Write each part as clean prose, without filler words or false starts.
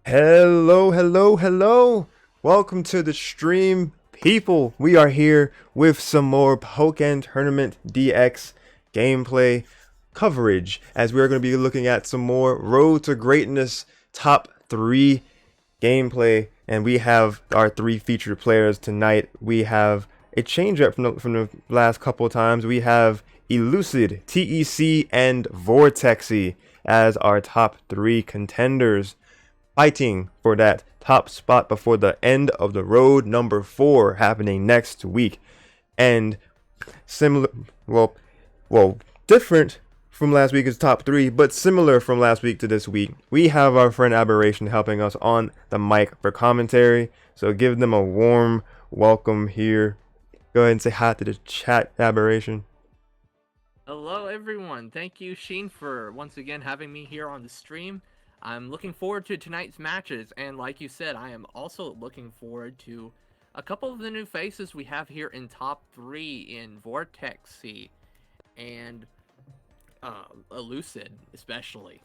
Hello, hello, hello. Welcome to the stream, people. We are here with some more Pokken Tournament DX gameplay coverage as we are going to be looking at some more Road to Greatness top 3 gameplay. And we have our 3 featured players tonight. We have a change up from the last couple of times. We have Elucid, TEC, and Vortexy as our top 3 contenders, fighting for that top spot before the end of the road number 4 happening next week. And similar, well, different from last week's top 3, but similar from last week to this week, we have our friend Aberration helping us on the mic for commentary. So give them a warm welcome here. Go ahead and say hi to the chat, Aberration. Hello everyone, thank you Sheen for once again having me here on the stream. I'm looking forward to tonight's matches, and like you said, I am also looking forward to a couple of the new faces we have here in top 3 in Vortexy and Elucid especially.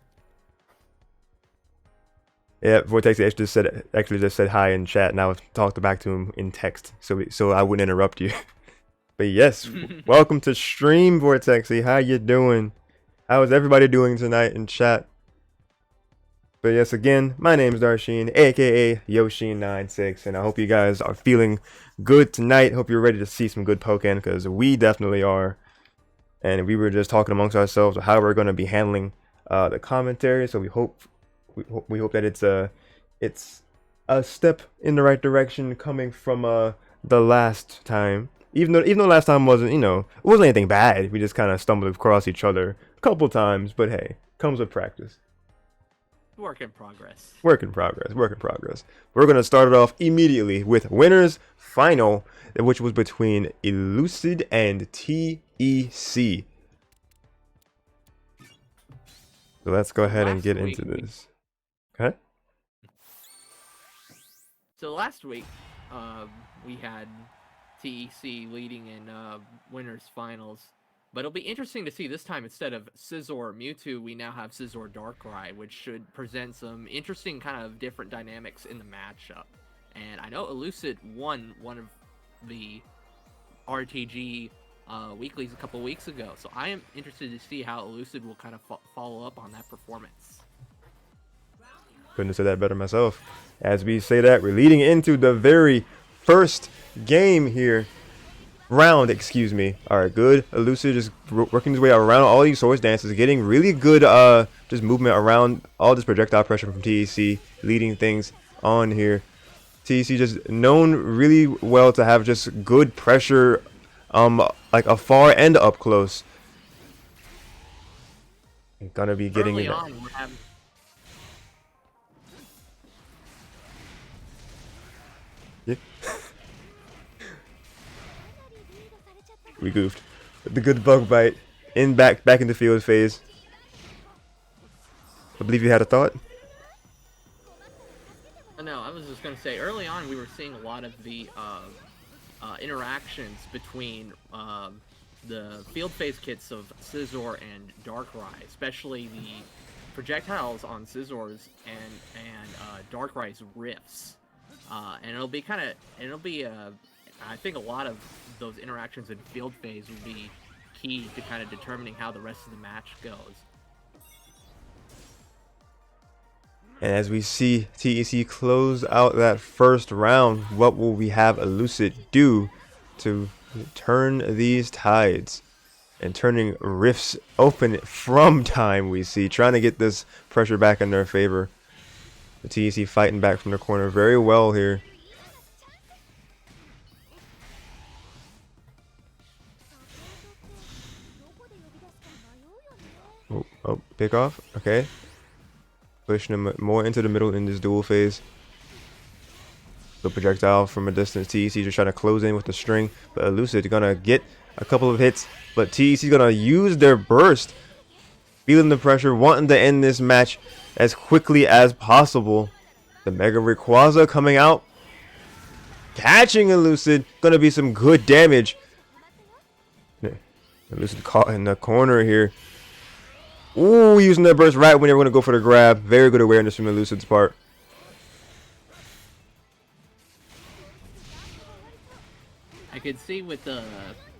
Yeah, Vortex actually just said hi in chat, and I talked back to him in text, so I wouldn't interrupt you. But yes, welcome to stream, Vortexy. How you doing? How is everybody doing tonight in chat? But yes, again, my name is Darsheen, aka Yoshin96, and I hope you guys are feeling good tonight. Hope you're ready to see some good Pokken, because we definitely are. And we were just talking amongst ourselves how we're going to be handling the commentary. So we hope that it's a step in the right direction coming from the last time. Even though last time wasn't, it wasn't anything bad. We just kind of stumbled across each other a couple times, but hey, comes with practice. Work in progress. Work in progress. Work in progress. We're going to start it off immediately with winners final, which was between Elucid and TEC. So let's go ahead and get into this. Okay. So last week, we had TEC leading in winners finals. But it'll be interesting to see this time, instead of Scizor Mewtwo, we now have Scizor Darkrai, which should present some interesting kind of different dynamics in the matchup. And I know Elucid won one of the RTG weeklies a couple weeks ago, so I am interested to see how Elucid will kind of follow up on that performance. Couldn't have said that better myself. As we say that, we're leading into the very first game here. Round, excuse me. Alright, good. Elucid just working his way around all these Swords Dances, getting really good just movement around all this projectile pressure from TEC, leading things on here. TEC just known really well to have just good pressure like afar and up close. Gonna be getting Early in on, we're having... Yeah. We goofed. The good bug bite in back in the field phase. I believe you had a thought. No, I was just gonna say, early on we were seeing a lot of the interactions between the field phase kits of Scizor and Darkrai, especially the projectiles on Scizor's and Darkrai's riffs, and I think a lot of those interactions in field phase would be key to kind of determining how the rest of the match goes. And as we see TEC close out that first round, what will we have Elucid do to turn these tides? And turning rifts open from time, we see, trying to get this pressure back in their favor. The TEC fighting back from the corner very well here. Oh, pick off. Okay. Pushing him more into the middle in this dual phase. The projectile from a distance. TEC just trying to close in with the string. But Elucid gonna get a couple of hits. But TEC gonna use their burst. Feeling the pressure, wanting to end this match as quickly as possible. The Mega Rayquaza coming out. Catching Elucid. Gonna be some good damage. Elucid caught in the corner here. Ooh, using that burst right when they were going to go for the grab. Very good awareness from Elucid's part. I could see with the,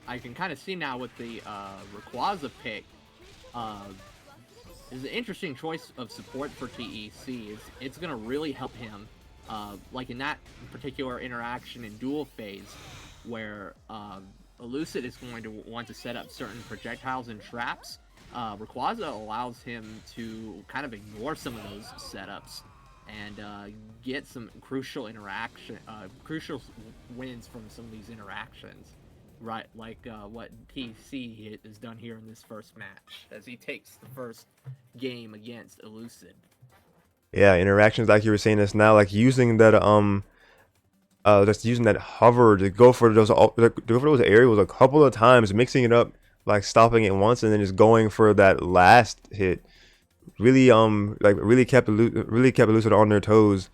I can kind of see now with the Rayquaza pick. Uh, is an interesting choice of support for TEC. It's gonna really help him, like in that particular interaction in dual phase, where Elucid is going to want to set up certain projectiles and traps. Rayquaza allows him to kind of ignore some of those setups and get some crucial wins from some of these interactions. Right, like what TC has done here in this first match, as he takes the first game against Elucid. Yeah, interactions like you were saying this now, like using that just using that hover to go for those aerials a couple of times, mixing it up, like stopping it once and then just going for that last hit. Really like really kept Elucid on their toes.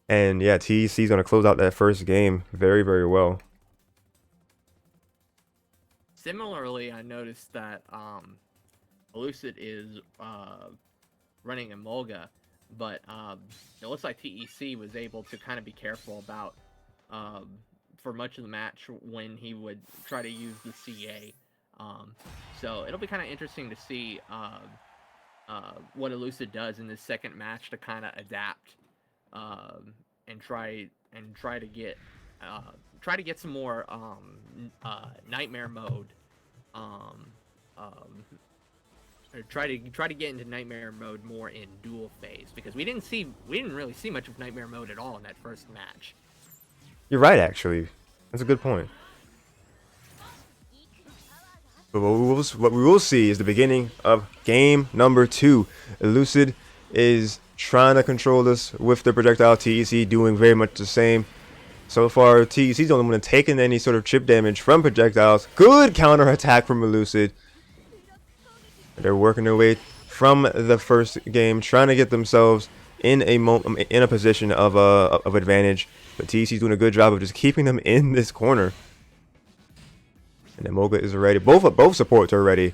And yeah, TEC is gonna close out that first game very, very well. Similarly, I noticed that Elucid is running Emolga, but it looks like TEC was able to kind of be careful about um, for much of the match when he would try to use the CA. Um, so it'll be kind of interesting to see what Elucid does in this second match to kind of adapt and try to get some more nightmare mode. Um, um, or try to get into nightmare mode more in dual phase, because we didn't really see much of nightmare mode at all in that first match. You're right, actually. That's a good point. But what we will see is the beginning of game number 2. Elucid is trying to control this with the projectile. TEC doing very much the same. So far, TEC's the only one taking any sort of chip damage from projectiles. Good counter attack from Elucid. They're working their way from the first game, trying to get themselves in a position of advantage. But TEC's doing a good job of just keeping them in this corner. And Emolga is ready. Both supports are ready.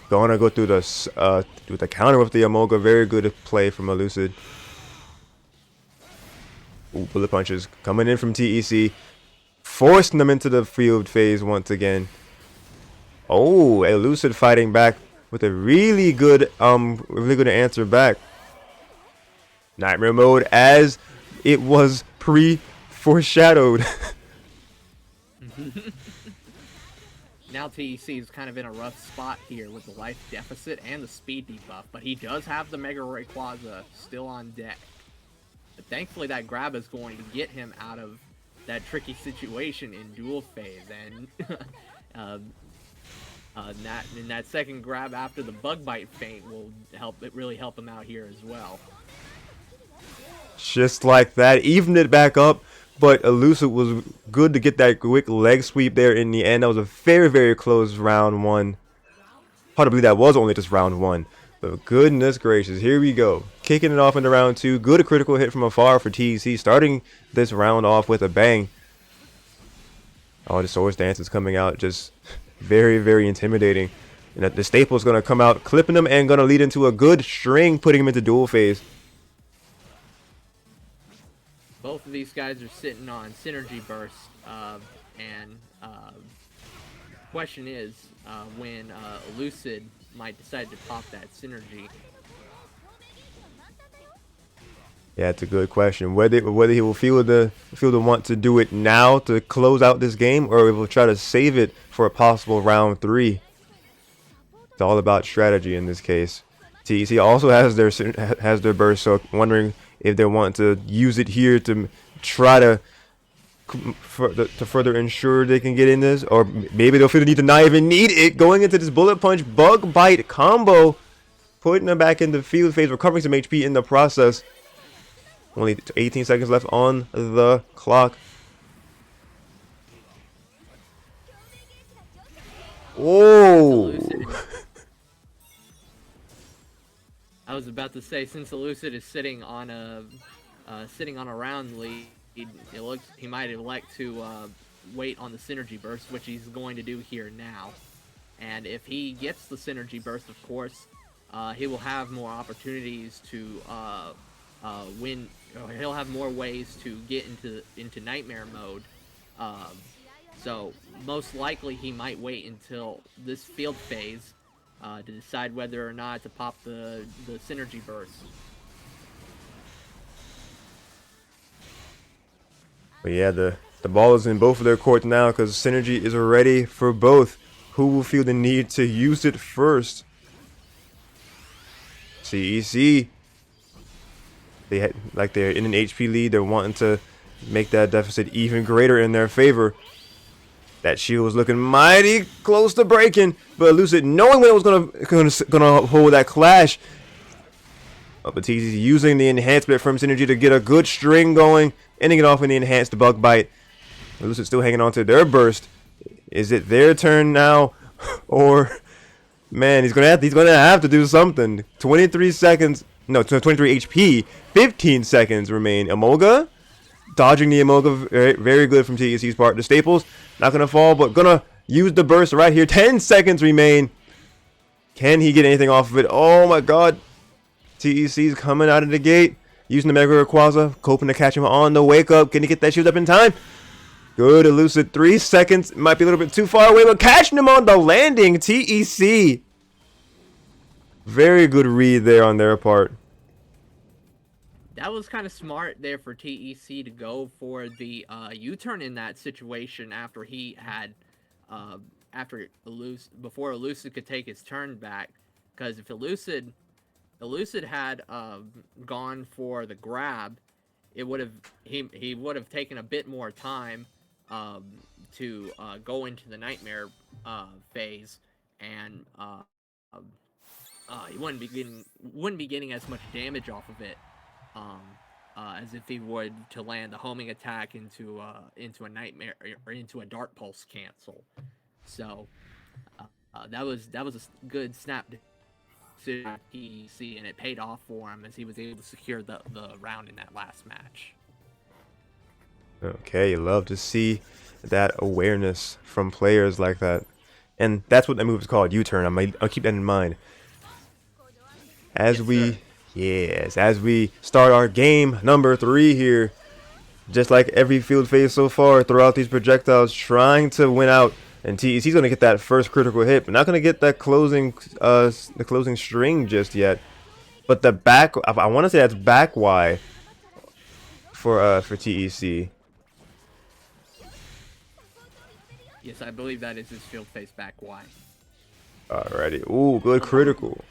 Gonna go through the counter with the Emolga. Very good play from Elucid. Ooh, bullet punches coming in from TEC, forcing them into the field phase once again. Oh, Elucid fighting back with a really good answer back. Nightmare mode, as it was pre-foreshadowed. Now TEC is kind of in a rough spot here with the life deficit and the speed debuff, but he does have the Mega Rayquaza still on deck. But thankfully that grab is going to get him out of that tricky situation in dual phase, and that second grab after the bug bite feint will really help him out here as well. Just like that, evened it back up. But Elucid was good to get that quick leg sweep there in the end. That was a very, very close round 1. Hard to believe that was only just round 1. But goodness gracious, here we go. Kicking it off into round 2. Good critical hit from afar for TEC. Starting this round off with a bang. Oh, the Swords Dance is coming out. Just very, very intimidating. And the staple is going to come out, clipping him, and going to lead into a good string, putting him into dual phase. Both of these guys are sitting on Synergy Burst, and question is when Elucid might decide to pop that Synergy. Yeah, it's a good question. Whether he will feel the want to do it now to close out this game, or he will try to save it for a possible round 3. It's all about strategy in this case. TEC also has their burst, so wondering if they want to use it here to try to further ensure they can get in this, or maybe they'll feel the need to not even need it, going into this bullet punch bug bite combo, putting them back in the field phase, recovering some HP in the process. Only 18 seconds left on the clock. Oh. I was about to say, since Elucid is sitting on a round lead, it looks he might elect to wait on the Synergy Burst, which he's going to do here now. And if he gets the Synergy Burst, of course, he will have more opportunities to win. He'll have more ways to get into Nightmare mode Um, so most likely he might wait until this field phase to decide whether or not to pop the synergy burst. But yeah, the ball is in both of their courts now because synergy is ready for both. Who will feel the need to use it first? CEC. They're in an HP lead. They're wanting to make that deficit even greater in their favor. That shield was looking mighty close to breaking, but Lucid, knowing when it was gonna hold that clash, but he's using the enhancement from synergy to get a good string going, ending it off in the enhanced bug bite. Lucid still hanging on to their burst. Is it their turn now, or man, he's gonna have to do something. 23 seconds, no, 23 HP, 15 seconds remain. Emolga dodging the Emolga, very good from TEC's part. The staples not gonna fall, but gonna use the burst right here. 10 seconds remain. Can he get anything off of it? Oh my God, TEC's coming out of the gate, using the Mega Rayquaza, hoping to catch him on the wake up. Can he get that shield up in time? Good, Elucid. 3 seconds. Might be a little bit too far away, but catching him on the landing. TEC. Very good read there on their part. That was kind of smart there for TEC to go for the U-turn in that situation after he had, before Elucid could take his turn back. Because if Elucid had gone for the grab, he would have taken a bit more time to go into the nightmare phase, and he wouldn't be getting as much damage off of it as if he would to land the homing attack into a nightmare or into a dark pulse cancel. So that was a good snap to PEC, and it paid off for him as he was able to secure the round in that last match. Okay, you love to see that awareness from players like that. And that's what that move is called, U-turn. I'll keep that in mind. As we start our game number 3 here, just like every field phase so far, throw out these projectiles, trying to win out. And TEC's going to get that first critical hit, but not going to get that closing string just yet. But the back, I want to say that's back Y for TEC. Yes, I believe that is his field phase back Y. Alrighty. Ooh, good critical.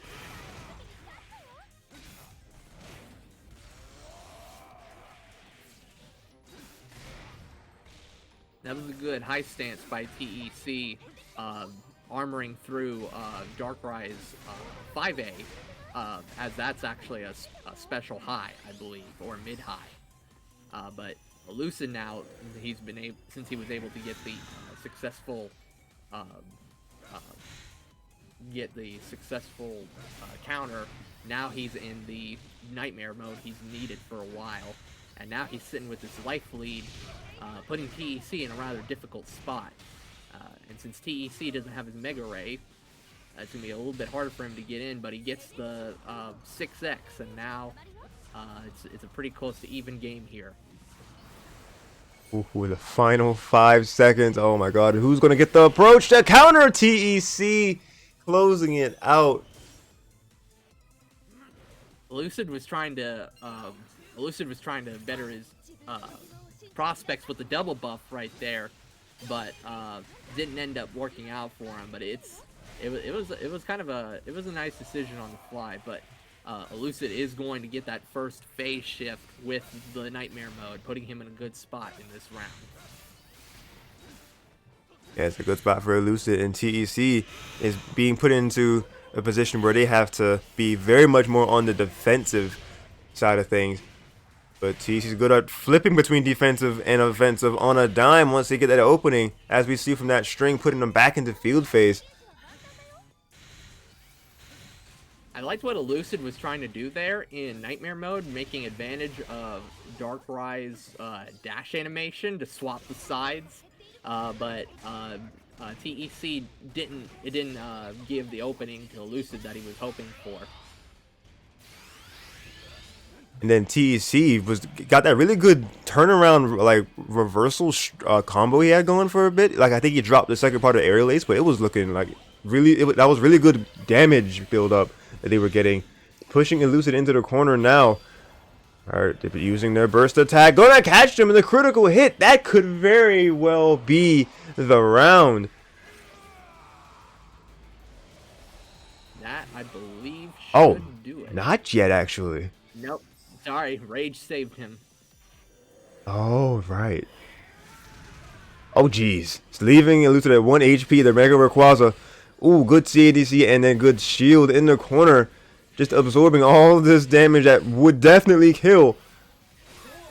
That was a good high stance by TEC, armoring through Darkrai's 5A, as that's actually a special high, I believe, or mid-high. But Elucid now, since he was able to get the successful counter, now he's in the nightmare mode he's needed for a while, and now he's sitting with his life lead, putting TEC in a rather difficult spot. And since TEC doesn't have his Mega Ray, it's going to be a little bit harder for him to get in, but he gets the 6X, and now it's a pretty close to even game here. Ooh, the final 5 seconds. Oh my God, who's going to get the approach to counter? TEC closing it out. Elucid was trying to better his prospects with the double buff right there, but didn't end up working out for him. But it was kind of a nice decision on the fly. But Elucid is going to get that first phase shift with the nightmare mode, putting him in a good spot in this round. Yeah, it's a good spot for Elucid, and TEC is being put into a position where they have to be very much more on the defensive side of things. But TEC is good at flipping between defensive and offensive on a dime once they get that opening, as we see from that string, putting them back into field phase. I liked what Elucid was trying to do there in Nightmare mode, making advantage of Darkrai's dash animation to swap the sides, but TEC didn't give the opening to Elucid that he was hoping for. And then TEC got that really good turnaround, like reversal combo he had going for a bit. Like I think he dropped the second part of aerial ace, but it was looking like really that was really good damage build up that they were getting, pushing Elucid into the corner now. All right, they're using their burst attack, gonna catch them in the critical hit. That could very well be the round. That, I believe, Oh, should do it. not yet actually. Nope. Sorry, Rage saved him. Oh, right. Oh, jeez. It's leaving Elucid at 1 HP. The Mega Rayquaza. Ooh, good CADC and then good shield in the corner. Just absorbing all of this damage that would definitely kill.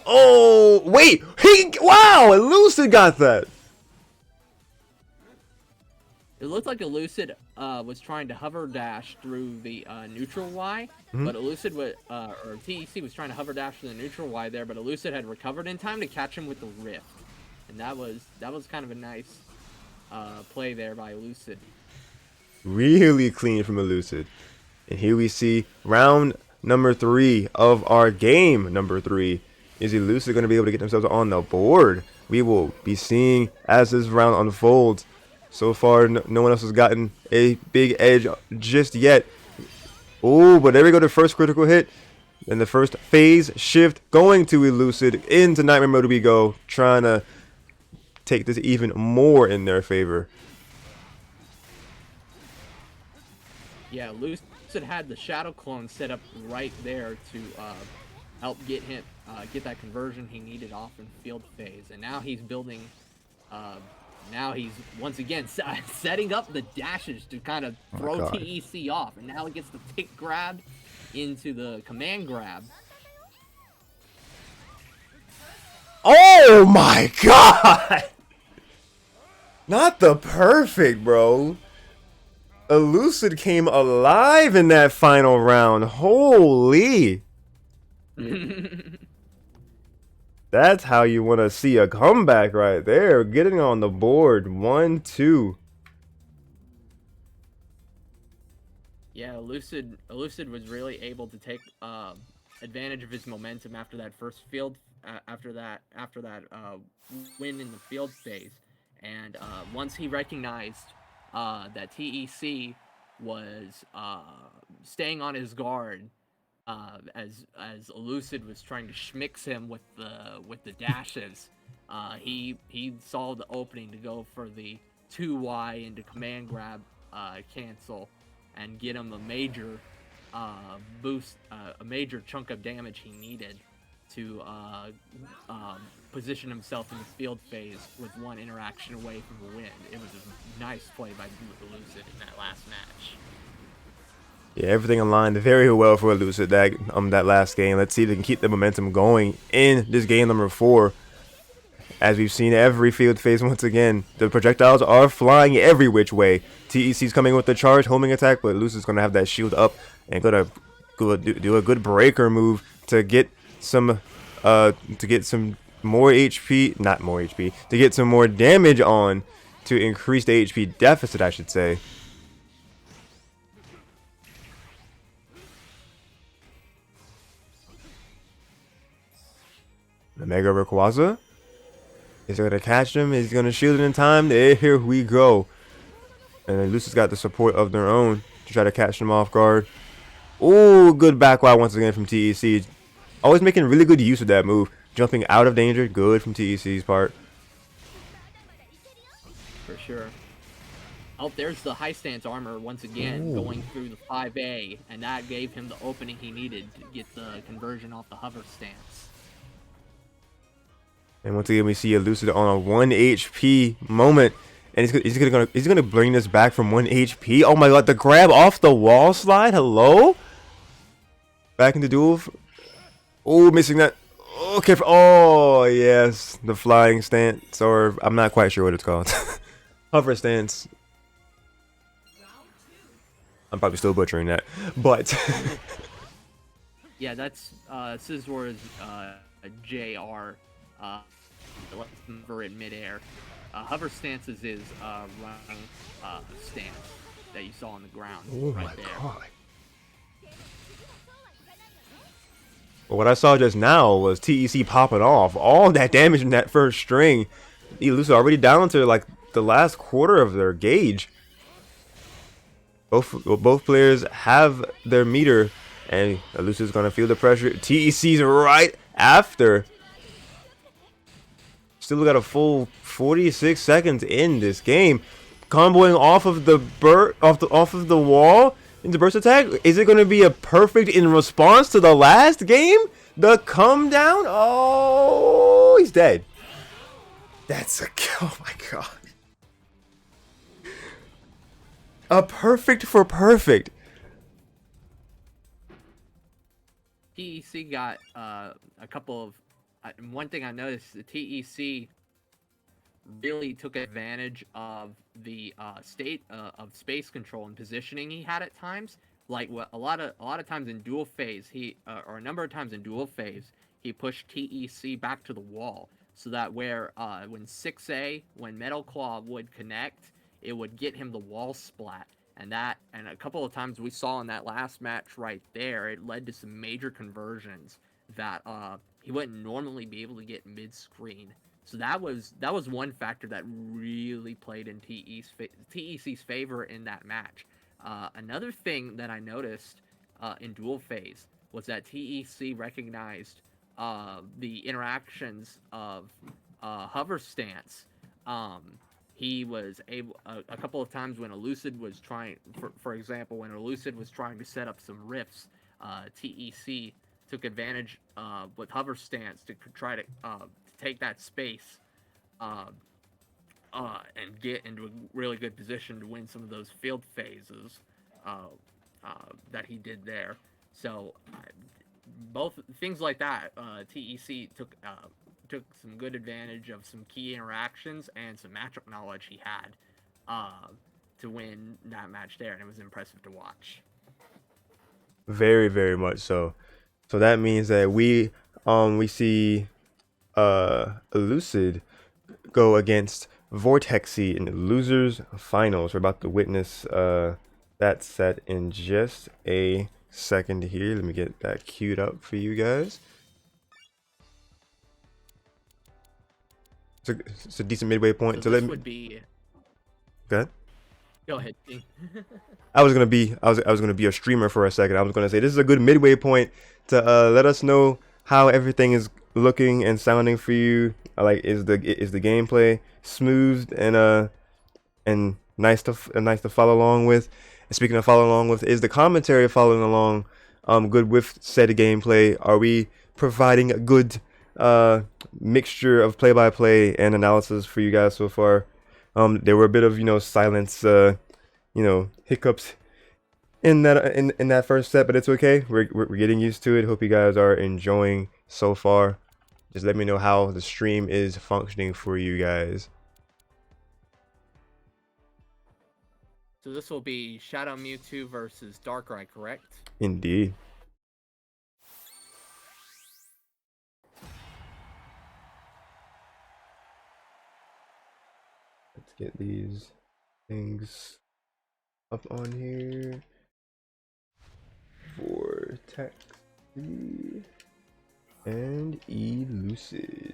Oh, wait. Wow, Elucid got that. It looked like Elucid was trying to hover dash through the neutral Y, but Elucid or TEC was trying to hover dash through the neutral Y there, but Elucid had recovered in time to catch him with the Rift, and that was kind of a nice play there by Elucid. Really clean from Elucid. And here we see round number 3 of our game number 3. Is Elucid going to be able to get themselves on the board? We will be seeing as this round unfolds. So far, no one else has gotten a big edge just yet. Oh, but there we go, the first critical hit. And the first phase shift going to Elucid. Into Nightmare Mode we go, trying to take this even more in their favor. Yeah, Elucid had the Shadow Clone set up right there to help get him get that conversion he needed off in field phase, and now he's building. Now he's once again setting up the dashes to kind of throw TEC off, and now he gets the pick grab into the command grab. Oh my god! Not the perfect, bro. Elucid came alive in that final round. Holy. That's how you want to see a comeback right there. Getting on the board. 1-2. Yeah, Elucid was really able to take advantage of his momentum after that first field, after that win in the field phase, and once he recognized that TEC was staying on his guard, as Elucid was trying to schmix him with the dashes, he saw the opening to go for the 2Y into command grab cancel and get him a major boost, a major chunk of damage he needed to position himself in the field phase with one interaction away from a win. It was a nice play by Elucid in that last match. Yeah, everything aligned very well for Elucid that last game. Let's see if they can keep the momentum going in this game number 4. As we've seen every field phase once again, the projectiles are flying every which way. TEC's coming with the charge, homing attack, but Elucid's going to have that shield up and going to do a good breaker move to get some more HP, not more HP, to get some more damage on to increase the HP deficit, I should say. The Mega Rayquaza is going to catch him. He's going to shield it in time. Here we go. And then Lucid's got the support of their own to try to catch them off guard. Ooh, good back wide once again from TEC. Always making really good use of that move. Jumping out of danger. Good from TEC's part. For sure. Oh, there's the high stance armor once again going through the 5A, and that gave him the opening he needed to get the conversion off the hover stance. And once again, we see Elucid on a 1 HP moment. And he's gonna bring this back from 1 HP. Oh my god, the grab off the wall slide. Hello? Back in the duel. Oh, missing that. Okay. Oh, yes. The flying stance. Or I'm not quite sure what it's called. Hover stance. I'm probably still butchering that. But. Yeah, that's Scissor's JR. Let's hover in midair. Hover stances is running stance that you saw on the ground. Oh right my there. god. But what I saw just now was TEC popping off. All that damage in that first string. Elusive already down to like the last quarter of their gauge. Both players have their meter, and Elusive's gonna feel the pressure. TEC's right after. Still got a full 46 seconds in this game. Comboing off of the off of the wall into burst attack. Is it gonna be a perfect in response to the last game? The come down? Oh, he's dead. That's a oh my god. A perfect for perfect. TEC got a couple of. One thing I noticed, the TEC really took advantage of the state of space control and positioning he had at times. Like a lot of times in dual phase, or a number of times in dual phase, he pushed TEC back to the wall, so that when 6A, when Metal Claw would connect, it would get him the wall splat. And a couple of times we saw in that last match right there, it led to some major conversions that he wouldn't normally be able to get mid-screen. So that was one factor that really played in TEC's favor in that match. Another thing that I noticed in dual phase was that TEC recognized the interactions of hover stance. He was able a couple of times when Elucid was trying, for example, when Elucid was trying to set up some rifts, TEC took advantage with hover stance to try to take that space and get into a really good position to win some of those field phases that he did there. So both things like that, TEC took some good advantage of some key interactions and some matchup knowledge he had to win that match there, and it was impressive to watch. Very, very much so. So that means that we see Elucid go against Vortexy in the losers finals. We're about to witness that set in just a second here. Let me get that queued up for you guys. It's a decent midway point. So this would be. Go ahead. Go ahead. I was gonna be a streamer for a second. I was gonna say this is a good midway point to let us know how everything is looking and sounding for you. Like, is the gameplay smooth and nice to follow along with? And speaking of following along with, is the commentary following along good with said gameplay? Are we providing a good mixture of play-by-play and analysis for you guys so far? There were a bit of silence, hiccups in that first set, but it's okay. We're getting used to it. Hope you guys are enjoying so far. Just let me know how the stream is functioning for you guys. So this will be Shadow Mewtwo versus Darkrai, correct? Indeed. Let's get these things up on here. Vortexy and Elucid.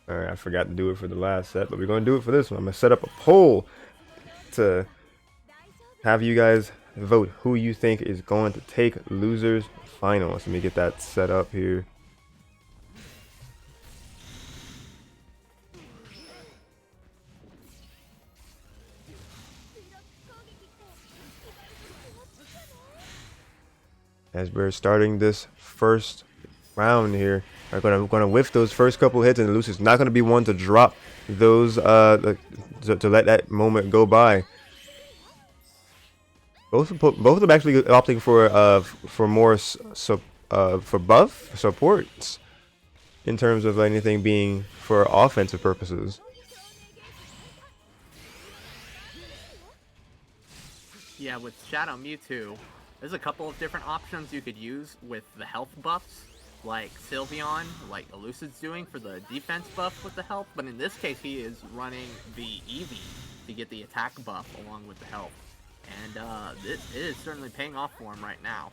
Alright, I forgot to do it for the last set, but we're going to do it for this one. I'm going to set up a poll to have you guys vote who you think is going to take losers finals. Let me get that set up here. As we're starting this first round here, we're gonna whiff those first couple hits, and Lucy's not gonna be one to drop those to let that moment go by. Both of them actually opting for more for buff supports in terms of anything being for offensive purposes. Yeah, with Shadow Mewtwo, there's a couple of different options you could use with the health buffs, like Sylveon, like Elucid's doing for the defense buff with the health, but in this case he is running the Eevee, to get the attack buff along with the health. And it is certainly paying off for him right now.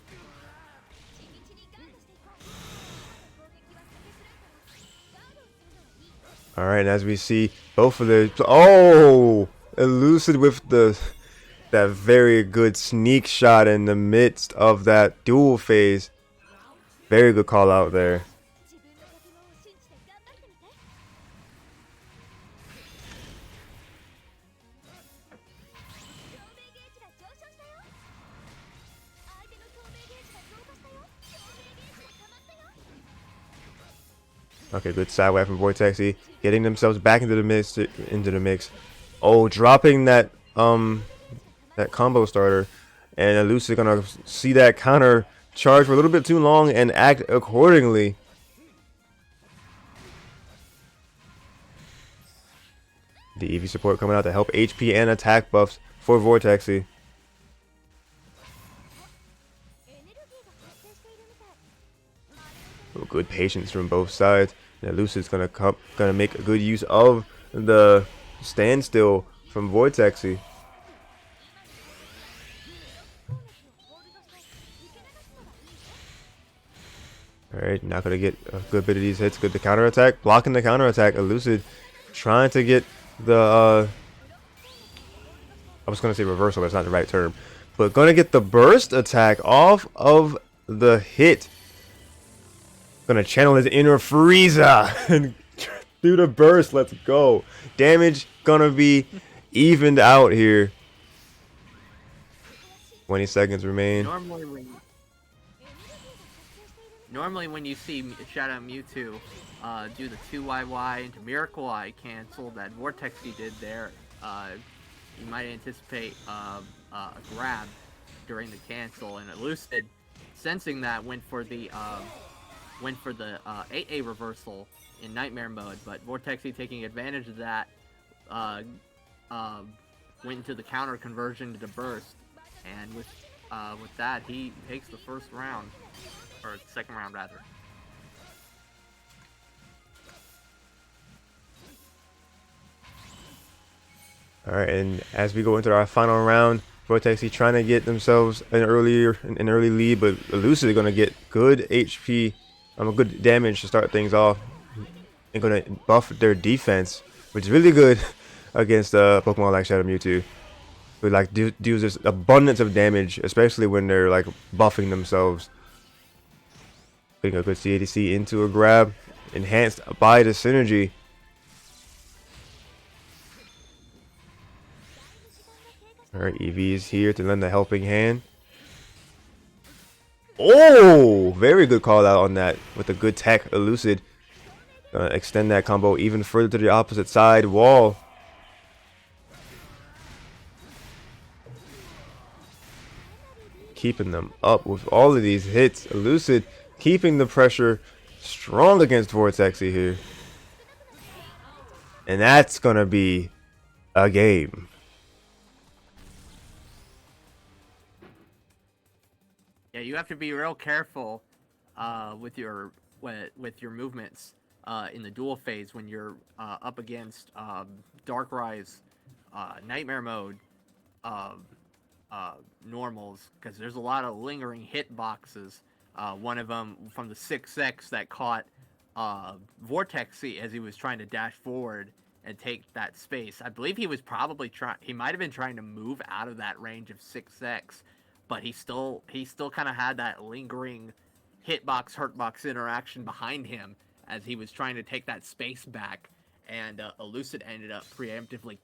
All right, and as we see both of the elusive with that very good sneak shot in the midst of that dual phase. Very good call out there. Okay, good sideway from Vortexy, getting themselves back into the mix. Oh, dropping that combo starter, and Elusive gonna see that counter charge for a little bit too long and act accordingly. The EV support coming out to help HP and attack buffs for Vortexy. Oh, good patience from both sides. And Elusive's gonna make a good use of the standstill from Vortexy. Alright, not gonna get a good bit of these hits. Good, the counter attack, blocking the counter attack. Elusive trying to get the I was gonna say reversal, that's not the right term, but gonna get the burst attack off of the hit. Gonna channel his inner Frieza and do the burst. Let's go. Damage gonna be evened out here. 20 seconds remain. Normally when you see Shadow Mewtwo do the 2YY into Miracle Eye cancel that Vortexy did there, you might anticipate a grab during the cancel, and Elucid, sensing that, went for the 8A reversal in Nightmare mode, but Vortexy, taking advantage of that, went into the counter conversion to the burst, and with that, he takes the first round, or second round rather. All right, and as we go into our final round, Vortexy trying to get themselves an early lead, but Elusive is going to get good HP, good damage to start things off, and going to buff their defense, which is really good against Pokemon like Shadow Mewtwo, who like do this abundance of damage, especially when they're like buffing themselves. Putting a good CADC into a grab, enhanced by the synergy. Alright, EV is here to lend a helping hand. Oh, very good call out on that with a good tech. Elucid gonna extend that combo even further to the opposite side wall. Keeping them up with all of these hits. Elucid keeping the pressure strong against Vortexy here. And that's gonna be a game. Yeah, you have to be real careful with your movements in the duel phase when you're up against Darkrai's Nightmare mode normals, because there's a lot of lingering hit boxes. One of them from the 6X that caught Vortexy as he was trying to dash forward and take that space. I believe he was probably he might have been trying to move out of that range of 6X, but he still kind of had that lingering hitbox hurtbox interaction behind him as he was trying to take that space back, and Elucid ended up preemptively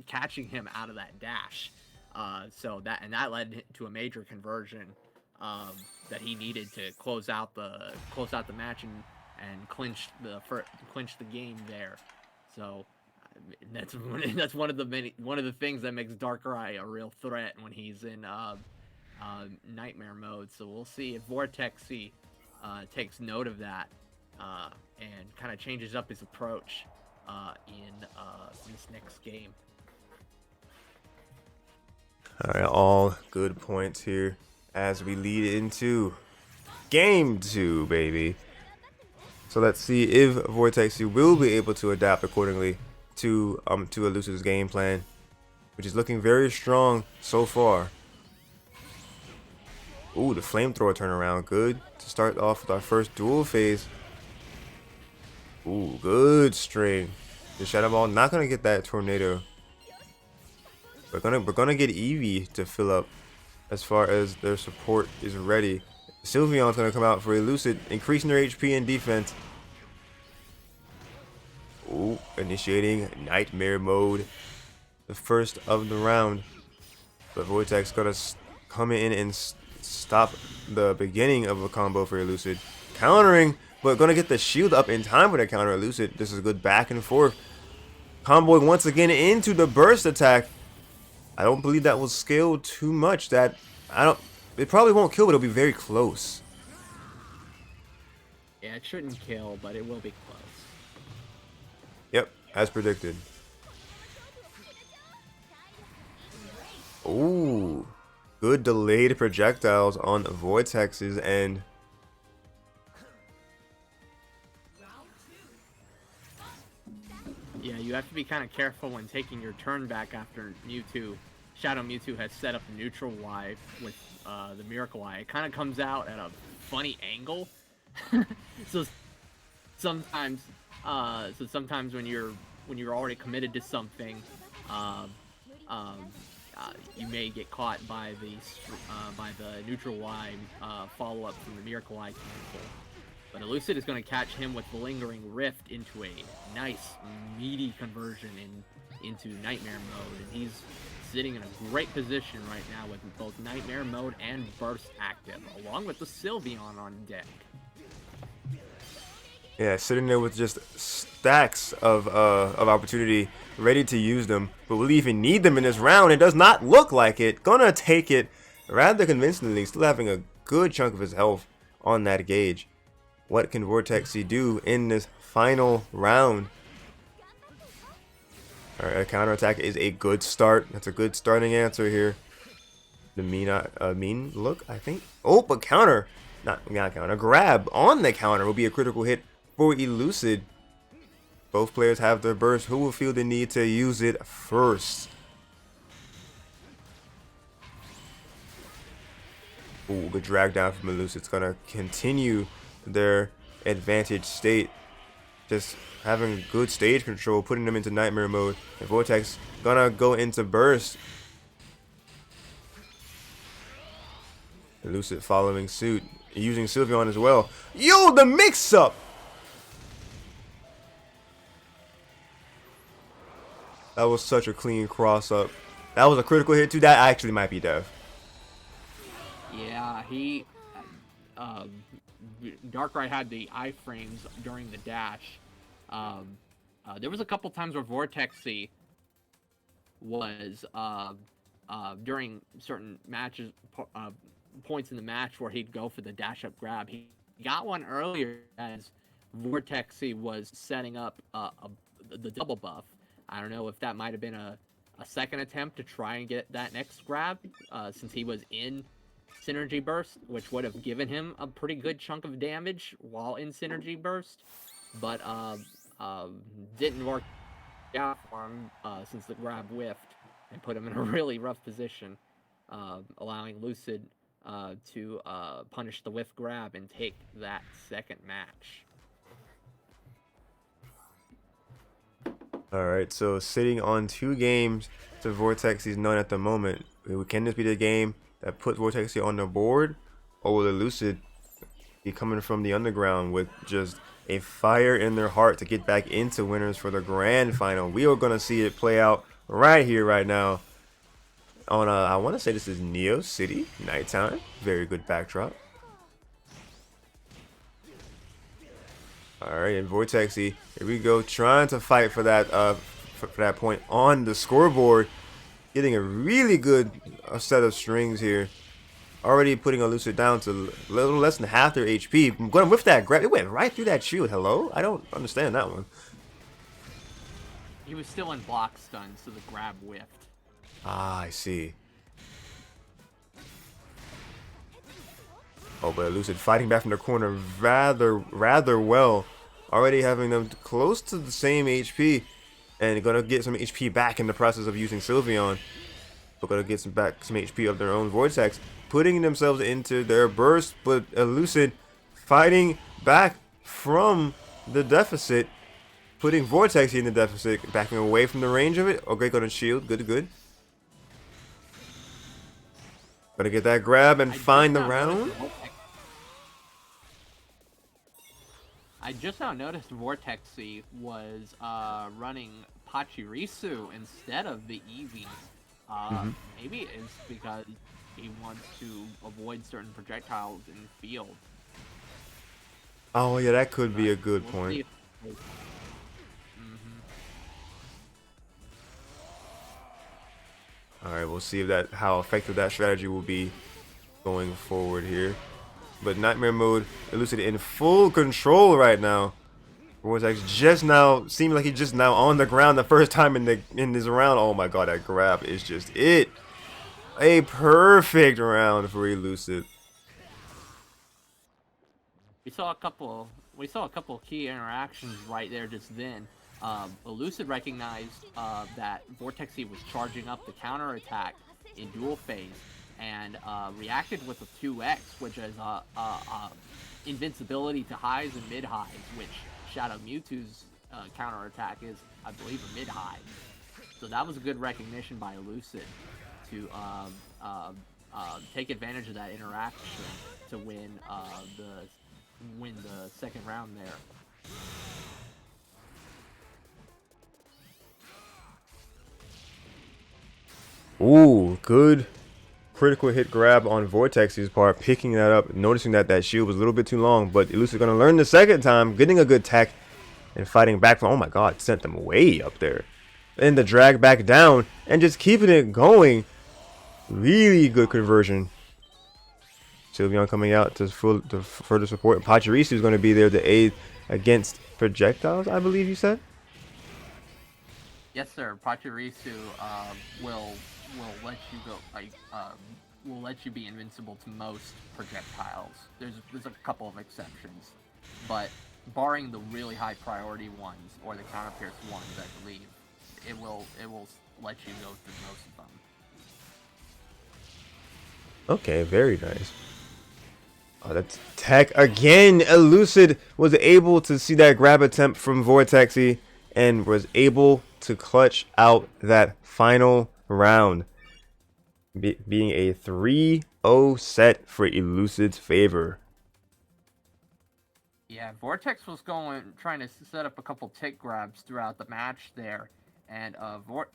catching him out of that dash. So that led to a major conversion that he needed to close out the match and clinch the game there. So that's one of the things that makes Darkrai a real threat when he's in Nightmare mode. So we'll see if Vortexy takes note of that and kind of changes up his approach in this next game. Alright, all good points here as we lead into game 2, baby. So let's see if Vortexy will be able to adapt accordingly to Elusive's game plan. which is looking very strong so far. Ooh, the flamethrower turnaround. Good to start off with our first duel phase. Ooh, good string. The Shadow Ball not gonna get that tornado. We're gonna get Eevee to fill up as far as their support is ready. Sylveon's gonna come out for Elucid, increasing their HP and defense. Ooh, initiating Nightmare Mode. The first of the round. But Vortex gonna come in and stop the beginning of a combo for Elucid. Countering, but gonna get the shield up in time for the counter Elucid. This is a good back and forth. Comboing once again into the burst attack. I don't believe that was scaled too much. It probably won't kill, but it'll be very close. Yeah, it shouldn't kill, but it will be close. Yep, as predicted. Ooh, good delayed projectiles on Vortex's end. Yeah, you have to be kind of careful when taking your turn back after Mewtwo. Shadow Mewtwo has set up the neutral Y with the Miracle Y. It kind of comes out at a funny angle. so sometimes, when you're already committed to something, you may get caught by the neutral Y follow up from the Miracle Y cancel. But Elucid is going to catch him with the Lingering Rift into a nice, meaty conversion into Nightmare Mode. And he's sitting in a great position right now with both Nightmare Mode and Burst active, along with the Sylveon on deck. Yeah, sitting there with just stacks of opportunity, ready to use them. But will he even need them in this round? It does not look like it. Gonna take it rather convincingly, still having a good chunk of his health on that gauge. What can Vortexy do in this final round? Alright, a counterattack is a good start. That's a good starting answer here. The mean look, I think. Oh, but counter. Not counter. Grab on the counter will be a critical hit for Elucid. Both players have their burst. Who will feel the need to use it first? Ooh, good drag down from Elucid. It's going to continue their advantage state, just having good stage control, putting them into Nightmare Mode. And Vortex gonna go into burst. Elucid following suit, using Sylveon as well. Yo, the mix-up! That was such a clean cross-up. That was a critical hit too. That actually might be death. Yeah, he... Darkrai had the iframes during the dash. There was a couple times where Vortexy was during certain matches, points in the match where he'd go for the dash up grab. He got one earlier as Vortexy was setting up the double buff. I don't know if that might have been a second attempt to try and get that next grab, since he was in Synergy Burst, which would have given him a pretty good chunk of damage while in Synergy Burst, but didn't work out for him since the grab whiffed and put him in a really rough position, allowing Lucid to punish the whiff grab and take that second match. Alright, so sitting on 2 games to Vortexy's none at the moment. Can this be the game that puts Vortexy on the board? Or will Elucid be coming from the underground with just a fire in their heart to get back into winners for the grand final? We are going to see it play out right here, right now. On I want to say this is Neo City, nighttime. Very good backdrop. Alright, and Vortexy, here we go, trying to fight for that point on the scoreboard. Getting a really good set of strings here. Already putting Elucid down to a little less than half their HP. I'm going with that grab. It went right through that shield. Hello? I don't understand that one. He was still in block stun, so the grab whiffed. Ah, I see. Oh, but Elucid fighting back from the corner rather well. Already having them close to the same HP. and gonna get some HP back in the process of using Sylveon. But gonna get some HP of their own Vortex, putting themselves into their burst, but Elucid fighting back from the deficit, putting Vortex in the deficit, backing away from the range of it. Okay, gonna shield, good. Gonna get that grab and find the round. I just now noticed Vortexy was running Pachirisu instead of the Eevee. Maybe it's because he wants to avoid certain projectiles in the field. Oh yeah, that could be a good point. All right, we'll see if how effective that strategy will be going forward here. But Nightmare Mode, Elucid in full control right now. Vortex just now seemed like he's just now on the ground the first time in this round. Oh my god, that grab is just it. A perfect round for Elucid. We saw a couple key interactions right there just then. Elucid recognized that Vortexy was charging up the counter attack in dual phase and reacted with a 2x, which is invincibility to highs and mid highs, which Shadow Mewtwo's counter attack is, I believe, a mid high. So that was a good recognition by Elucid to take advantage of that interaction to win the second round there. Ooh, good critical hit grab on Vortex's part, picking that up, noticing that shield was a little bit too long, but Elucid gonna learn the second time, getting a good tech and fighting back from, oh my god, sent them way up there. And the drag back down and just keeping it going. Really good conversion. Sylveon coming out to further support. Pachirisu is going to be there to aid against projectiles, I believe you said? Yes, sir. Pachirisu will let you go, will let you be invincible to most projectiles. There's a couple of exceptions, but barring the really high priority ones or the counter pierce ones, I believe it will let you go through most of them. Okay, very nice. Oh, that's tech again. Elucid was able to see that grab attempt from Vortexy and was able to clutch out that final round, being a 3-0 set for Elucid's favor. Yeah, Vortex was trying to set up a couple tick grabs throughout the match there, and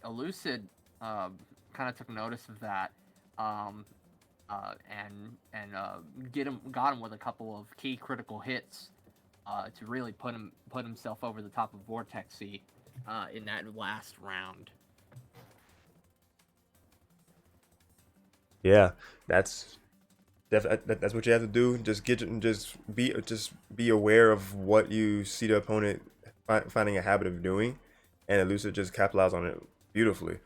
Elucid kind of took notice of that. And got him with a couple of key critical hits to really put himself over the top of Vortexy in that last round. Yeah, that's what you have to do. Just be aware of what you see the opponent finding a habit of doing, and Elucid just capitalized on it beautifully.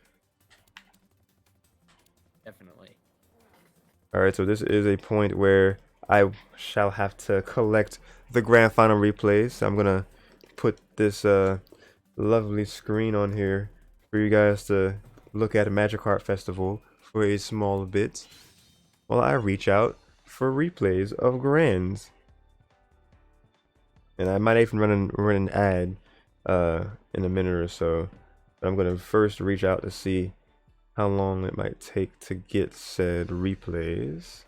Definitely. Alright, so this is a point where I shall have to collect the grand final replays. So I'm gonna put this lovely screen on here for you guys to look at a Magikarp Festival for a small bit while I reach out for replays of grands. And I might even run an ad in a minute or so. But I'm gonna first reach out to see how long it might take to get said replays.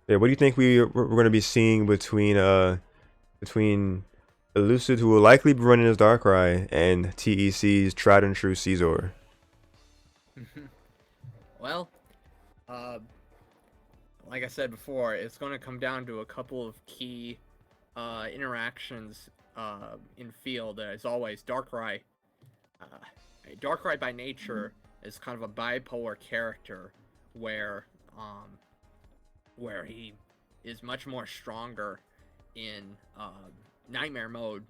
Yeah, what do you think we're going to be seeing between Elucid, who will likely be running his Darkrai, and TEC's tried and true Caesar? Well, like I said before, it's going to come down to a couple of key interactions in field. As always, Darkrai. Darkrai by nature is kind of a bipolar character, where he is much more stronger in Nightmare mode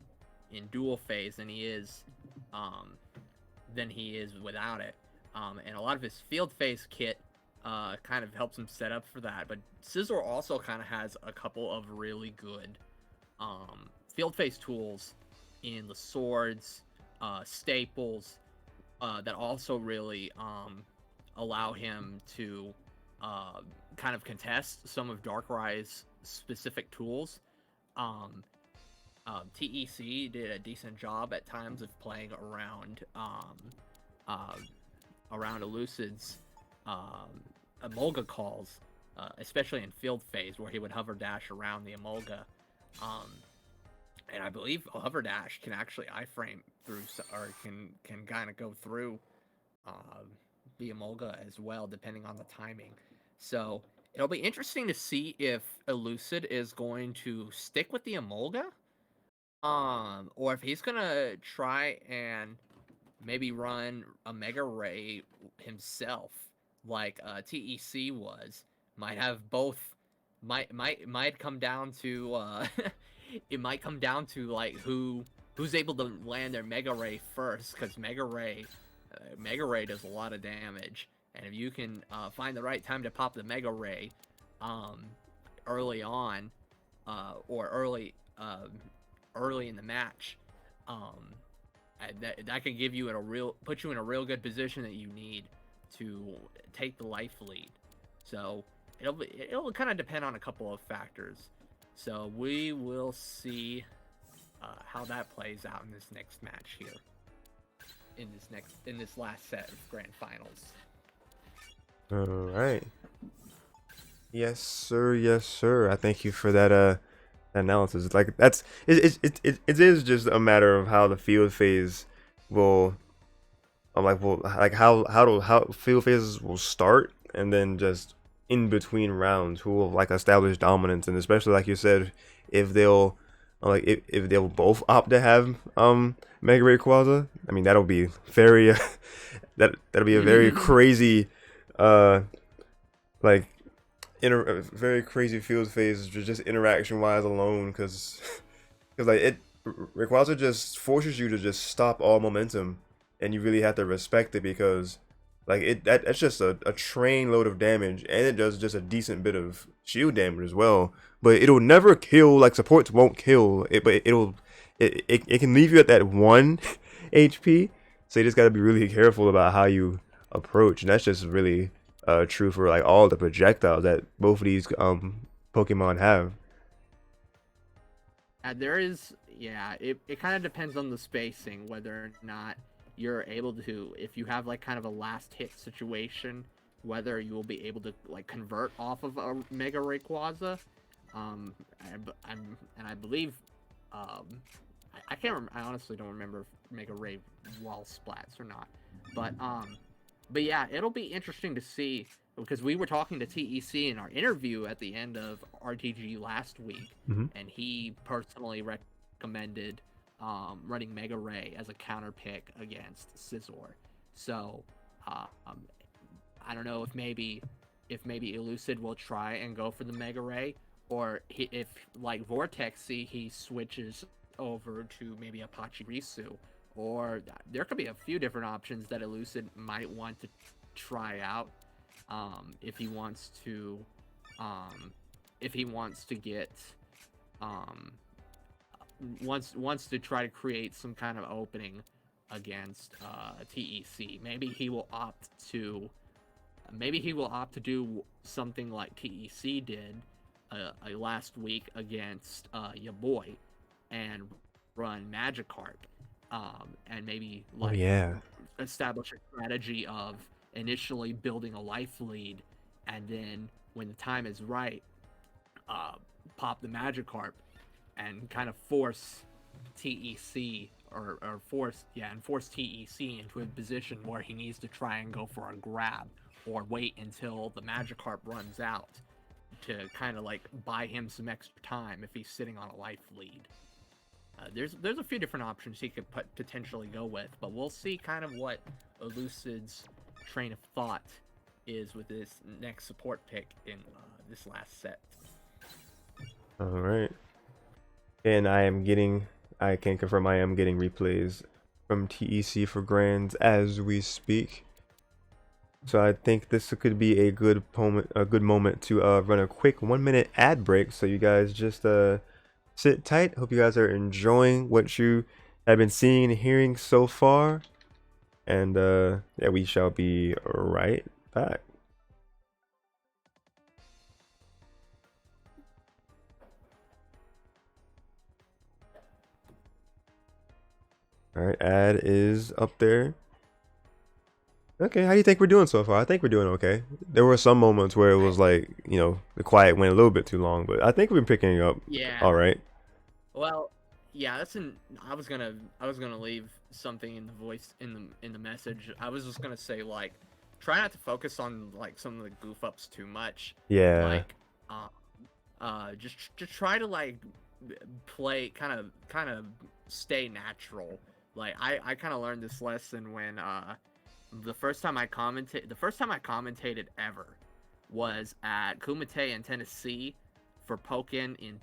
in dual phase than he is than he is without it. And a lot of his field phase kit kind of helps him set up for that. But Scizor also kind of has a couple of really good field phase tools in the swords, staples, that also really allow him to kind of contest some of Darkrai's specific tools. Um, TEC did a decent job at times of playing uh, around Elucid's Emolga calls, especially in field phase where he would hover dash around the Emolga. Um, and I believe hover dash can actually iframe through, or can kind of go through uh, the Emolga as well, depending on the timing. So it'll be interesting to see if Elucid is going to stick with the Emolga, or if he's gonna try and maybe run a Mega Ray himself, like TEC was. Might have both. Might come down to it might come down to like who's able to land their Mega Ray first, because Mega Ray does a lot of damage, and if you can find the right time to pop the Mega Ray um, early on, or early in the match, um, that can give you put you in a real good position that you need to take the life lead. So it'll kind of depend on a couple of factors. So we will see how that plays out in this next match here, in this last set of grand finals. All right. Yes, sir. Yes, sir. I thank you for that analysis. Like it is just a matter of how the field phase will how field phases will start, and then just in between rounds who will like establish dominance, and especially like you said, if they'll if they'll both opt to have Mega Rayquaza. I mean, that'll be very that'll be a very crazy like very crazy field phase just interaction wise alone, because like Rayquaza just forces you to just stop all momentum, and you really have to respect it, because like that's just a train load of damage, and it does just a decent bit of shield damage as well. But it'll never kill, like supports won't kill it, but it can leave you at that 1 HP. So you just gotta be really careful about how you approach, and that's just really true for like all the projectiles that both of these Pokemon have. There is, yeah, it kind of depends on the spacing, whether or not you're able to, if you have like kind of a last hit situation, whether you will be able to like convert off of a Mega Rayquaza. I believe, I can't I honestly don't remember if Mega Ray wall splats or not, but yeah, it'll be interesting to see, because we were talking to TEC in our interview at the end of RTG last week, and he personally recommended running Mega Ray as a counter pick against Scizor. So I don't know if maybe Elucid will try and go for the Mega Ray, or if like Vortexy he switches over to maybe a Pachirisu, or there could be a few different options that Elucid might want to try out if he wants to get wants to try to create some kind of opening against TEC. Maybe he will opt to do something like TEC did last week against your boy, and run Magikarp, and maybe like establish a strategy of initially building a life lead, and then when the time is right, pop the Magikarp and kind of force TEC force TEC into a position where he needs to try and go for a grab, or wait until the Magikarp runs out to kind of like buy him some extra time if he's sitting on a life lead. There's a few different options he could potentially go with, but we'll see kind of what Elucid's train of thought is with this next support pick in this last set. All right. And I can confirm I am getting replays from TEC for Grands as we speak. So I think this could be a good moment to run a quick 1-minute ad break. So you guys just sit tight. Hope you guys are enjoying what you have been seeing and hearing so far. And yeah, we shall be right back. All right, ad is up there. Okay, how do you think we're doing so far? I think we're doing okay. There were some moments where it was like, you know, the quiet went a little bit too long, but I think we've been picking up all right. Well, yeah, I was gonna leave something in the voice in the message. I was just gonna say like, try not to focus on like some of the goof ups too much. Yeah. Like, just try to like play kind of stay natural. Like I kind of learned this lesson when the first time I commentated ever was at Kumite in Tennessee for Pokken in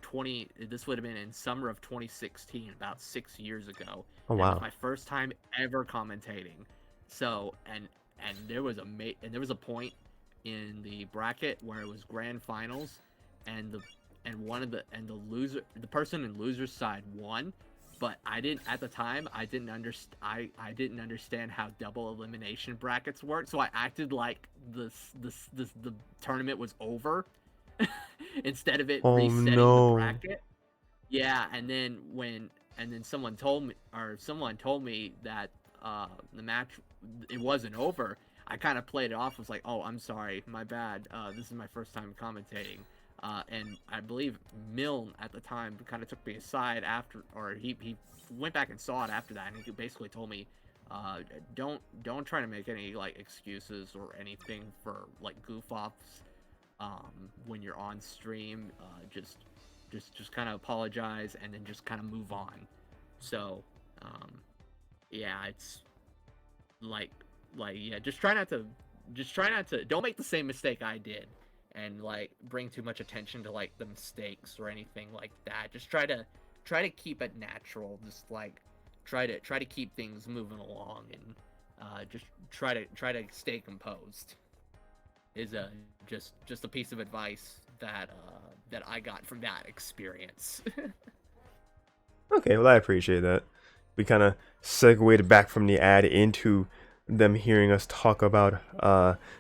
this would have been in summer of 2016, about 6 years ago. Oh And it wow. was my first time ever commentating. So and there was a point in the bracket where it was grand finals, and the person in loser's side won, but I didn't at the time. I didn't understand how double elimination brackets work, so I acted like the tournament was over instead of it resetting the bracket. Yeah, and then someone told me that the match, it wasn't over. I kind of played it off, was like, oh, I'm sorry, my bad. This is my first time commentating. And I believe Milne at the time kind of took me aside after, or he went back and saw it after that, and he basically told me, don't try to make any like excuses or anything for like goof offs when you're on stream. Just kind of apologize and then just kind of move on. So yeah, it's like yeah, just try not to don't make the same mistake I did and like bring too much attention to like the mistakes or anything like that. Just try to keep it natural. Just like try to keep things moving along, and just try to stay composed is just a piece of advice that I got from that experience. Okay, well I appreciate that. We kind of segued back from the ad into them hearing us talk about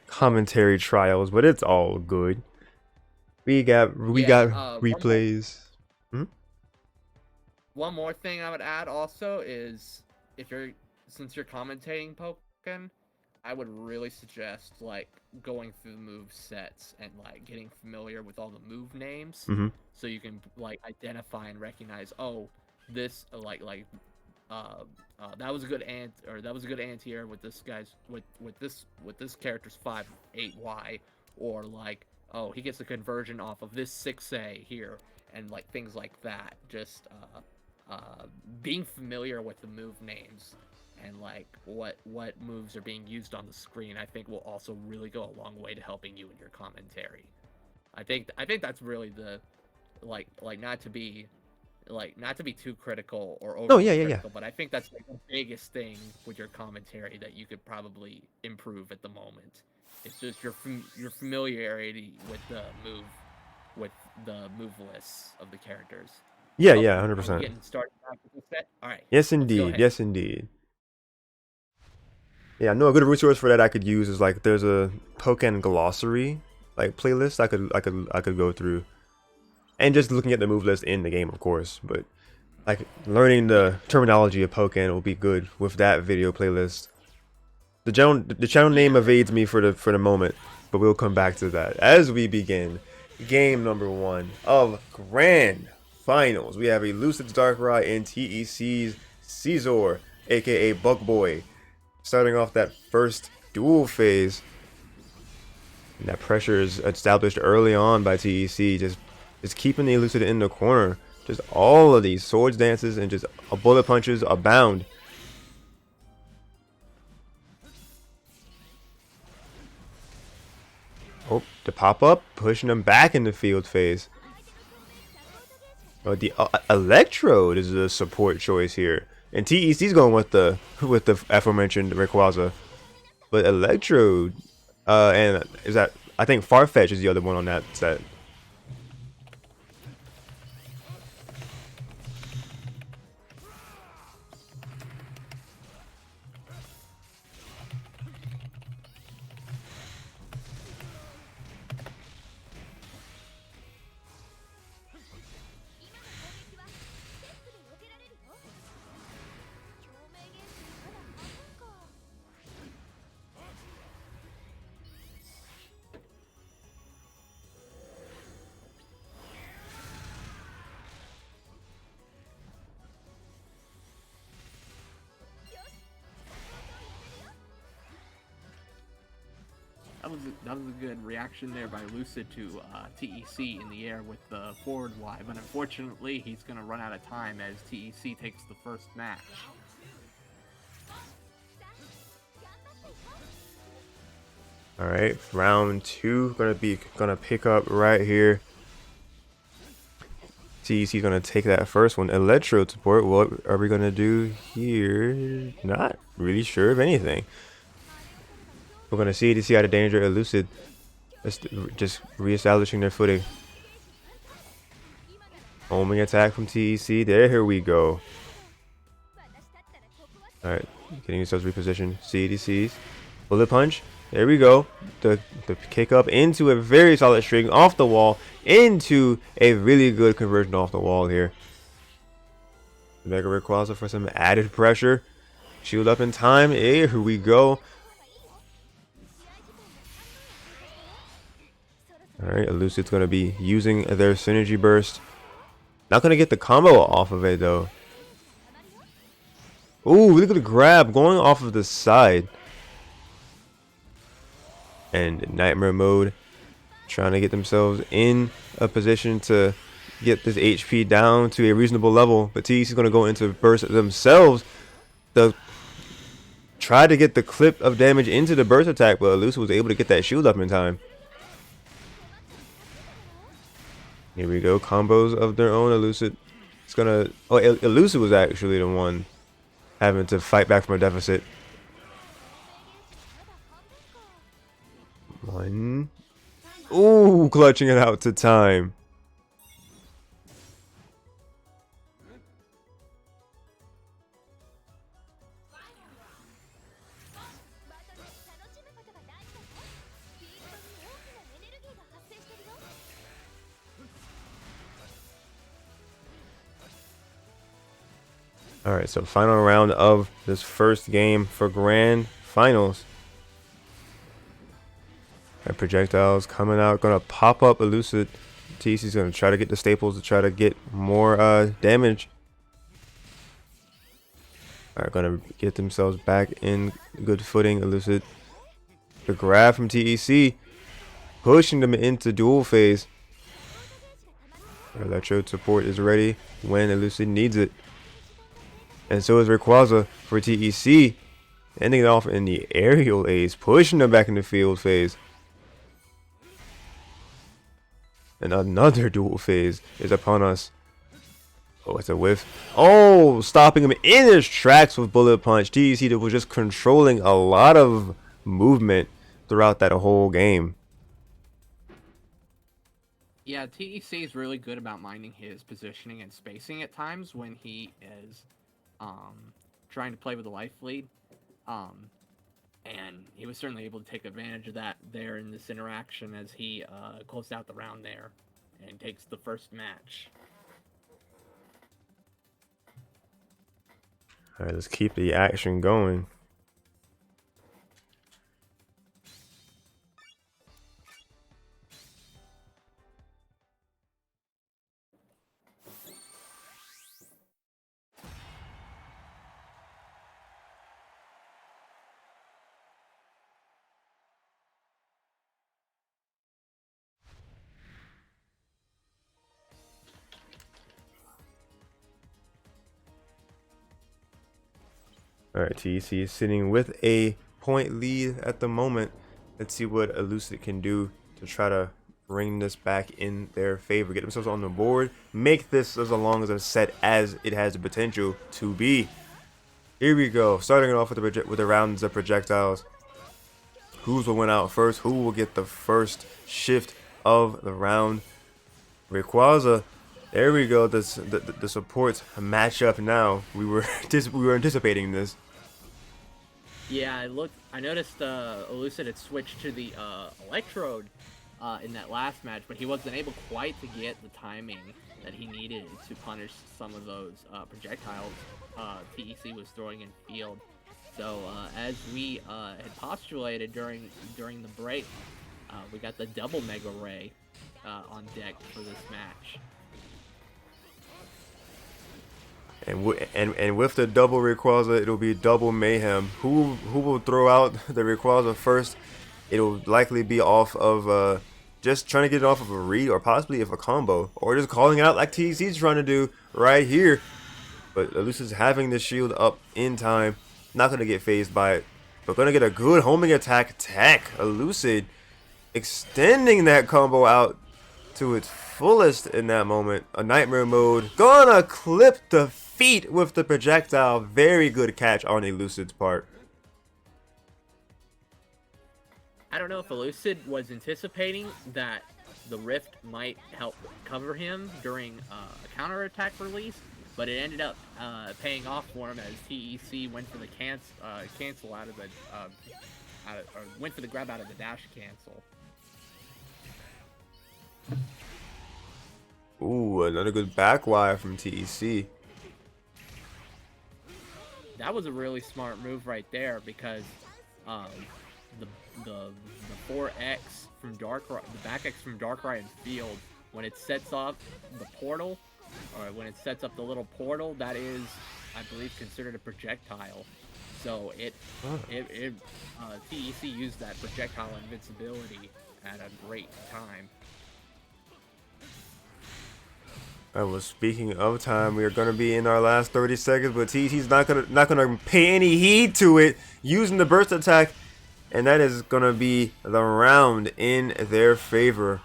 commentary trials, but it's all good. We got replays. One more thing I would add also is, since you're commentating Pokken, I would really suggest like going through the move sets and like getting familiar with all the move names, so you can like identify and recognize, oh, this that was a good anti-air with this guy's with this character's 5-8Y, or like, oh, he gets a conversion off of this 6A here, and like things like that. Just being familiar with the move names and like what moves are being used on the screen, I think will also really go a long way to helping you in your commentary. I think that's really the like not to be too critical or over critical, but I think that's like the biggest thing with your commentary that you could probably improve at the moment. It's just your familiarity with the move lists of the characters. Yeah, 100%. Getting started back with the set. All right. Yes, indeed. Yes, indeed. Yeah, I know a good resource for that I could use is like there's a Pokken glossary like playlist I could go through, and just looking at the move list in the game, of course. But like learning the terminology of Pokken will be good with that video playlist. The channel name evades me for the moment, but we'll come back to that as we begin game number 1 of Grand Finals. We have Elucid's Darkrai and TEC's Caesar, aka Bug Boy, starting off that first duel phase. And that pressure is established early on by TEC, just keeping the Elucid in the corner. Just all of these swords dances and just bullet punches abound. Oh, the pop up, pushing them back in the field phase. Oh, the Electrode is a support choice here. And TEC's going with the aforementioned Rayquaza. But Electrode, and is that, I think Farfetch is the other one on that set. That was a good reaction there by Lucid to TEC in the air with the forward Y, but unfortunately he's going to run out of time as TEC takes the first match. All right, round 2 gonna pick up right here. TEC gonna take that first one. Electrode support. What are we gonna do here? Not really sure of anything. We're gonna see out of danger. Elucid just reestablishing their footing. Homing attack from TEC. Here we go. Alright, getting yourselves repositioned. CDCs. Bullet punch. There we go. The kick up into a very solid string off the wall into a really good conversion off the wall here. Mega Rayquaza for some added pressure. Shield up in time. Here we go. Alright, Elucid's going to be using their Synergy Burst. Not going to get the combo off of it, though. Ooh, really good grab going off of the side. And Nightmare Mode trying to get themselves in a position to get this HP down to a reasonable level. But TEC is going to go into burst themselves. Try to get the clip of damage into the burst attack, but Elucid was able to get that shield up in time. Here we go, combos of their own. Elucid. It's gonna. Oh, Elucid was actually the one having to fight back from a deficit. One. Ooh, clutching it out to time. Alright, so final round of this first game for Grand Finals. And projectiles coming out, gonna pop up Elucid. TC's gonna try to get the staples to try to get more damage. Alright, gonna get themselves back in good footing. Elucid. The grab from TEC, pushing them into dual phase. Electrode support is ready when Elucid needs it. And so is Rayquaza for TEC, ending it off in the aerial ace, pushing them back in the field phase. And another dual phase is upon us. Oh, it's a whiff. Oh, stopping him in his tracks with Bullet Punch. TEC was just controlling a lot of movement throughout that whole game. Yeah, TEC is really good about minding his positioning and spacing at times when he is trying to play with a life lead. And he was certainly able to take advantage of that there in this interaction as he closed out the round there and takes the first match. Alright, let's keep the action going. Alright, TEC is sitting with a point lead at the moment. Let's see what Elucid can do to try to bring this back in their favor. Get themselves on the board. Make this as long as a set as it has the potential to be. Here we go. Starting it off with the rounds of projectiles. Who's will win out first? Who will get the first shift of the round? Rayquaza. There we go. The supports match up now. We were we were anticipating this. Yeah, I noticed Elucid had switched to the Electrode in that last match, but he wasn't able quite to get the timing that he needed to punish some of those projectiles TEC was throwing in field. So as we had postulated during the break, we got the double Mega Ray on deck for this match. And with the double Rayquaza, it'll be double mayhem. Who will throw out the Rayquaza first? It'll likely be off of just trying to get it off of a read, or possibly if a combo, or just calling out like TC's trying to do right here. But Elucid's having the shield up in time, not gonna get phased by it, but gonna get a good homing attack tech. Elucid extending that combo out to its fullest in that moment. A nightmare mode, gonna clip the feet with the projectile. Very good catch on Elucid's part. I don't know if Elucid was anticipating that the Rift might help cover him during a counterattack release, but it ended up paying off for him as TEC went for the cancel out of the or went for the grab out of the dash cancel. Ooh, another good backwire from TEC. That was a really smart move right there, because the 4X from Darkrai, the back X from Darkrai and Field, when it sets up the portal, or when it sets up the little portal, that is, I believe, considered a projectile. So TEC used that projectile invincibility at a great time. Well, speaking of time, we are gonna be in our last 30 seconds, but TC's not gonna pay any heed to it, using the burst attack, and that is gonna be the round in their favor.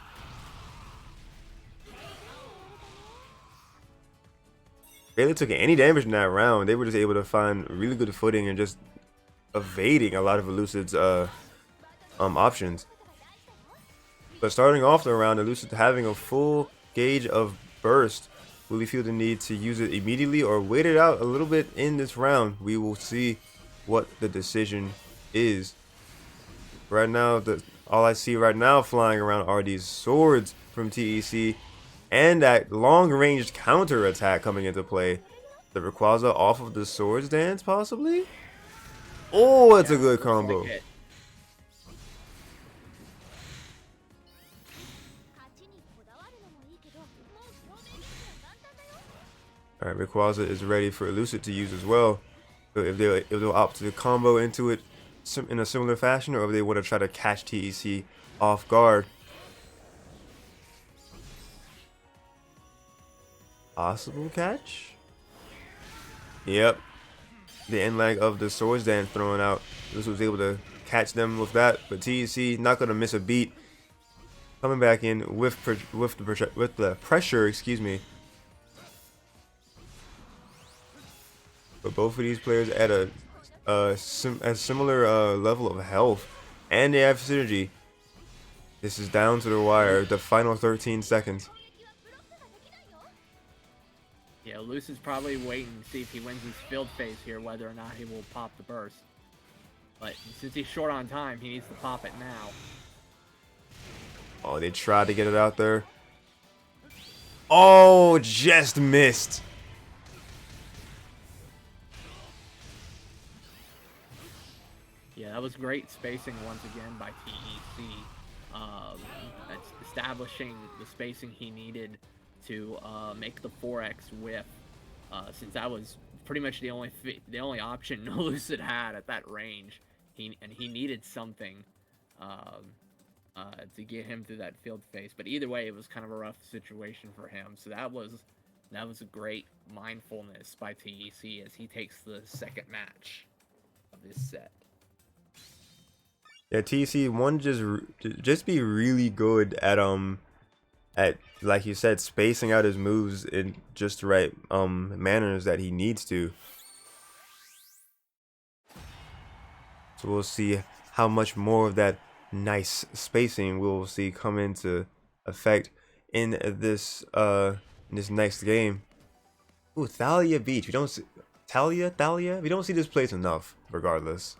Barely took any damage in that round. They were just able to find really good footing and just evading a lot of Elucid's options. But starting off the round, Elucid having a full gauge of burst. Will he feel the need to use it immediately or wait it out a little bit in this round? We will see what the decision is. Right now, all I see right now flying around are these swords from TEC and that long-range counter attack coming into play. The Rayquaza off of the swords dance, possibly? Oh, it's a good combo. Like Alright, Rayquaza is ready for Elucid to use as well. So if they'll opt to combo into it in a similar fashion, or if they want to try to catch TEC off guard. Possible catch? Yep. The end leg of the swords dance thrown out. This was able to catch them with that, but TEC not gonna miss a beat. Coming back in with the pressure, excuse me. But both of these players at a similar level of health, and they have synergy. This is down to the wire, the final 13 seconds. Yeah, Lucid's probably waiting to see if he wins his field phase here, whether or not he will pop the burst. But since he's short on time, he needs to pop it now. Oh, they tried to get it out there. Oh, just missed. Yeah, that was great spacing once again by TEC. Establishing the spacing he needed to make the 4X whiff, since that was pretty much the only option Lucid had at that range. He needed something to get him through that field phase. But either way, it was kind of a rough situation for him. So that was a great mindfulness by TEC as he takes the second match of this set. Yeah, TC one just be really good at like you said, spacing out his moves in just the right manners that he needs to. So we'll see how much more of that nice spacing we'll see come into effect in this next game. Ooh, Thalia Beach. We don't see Thalia. We don't see this place enough, regardless.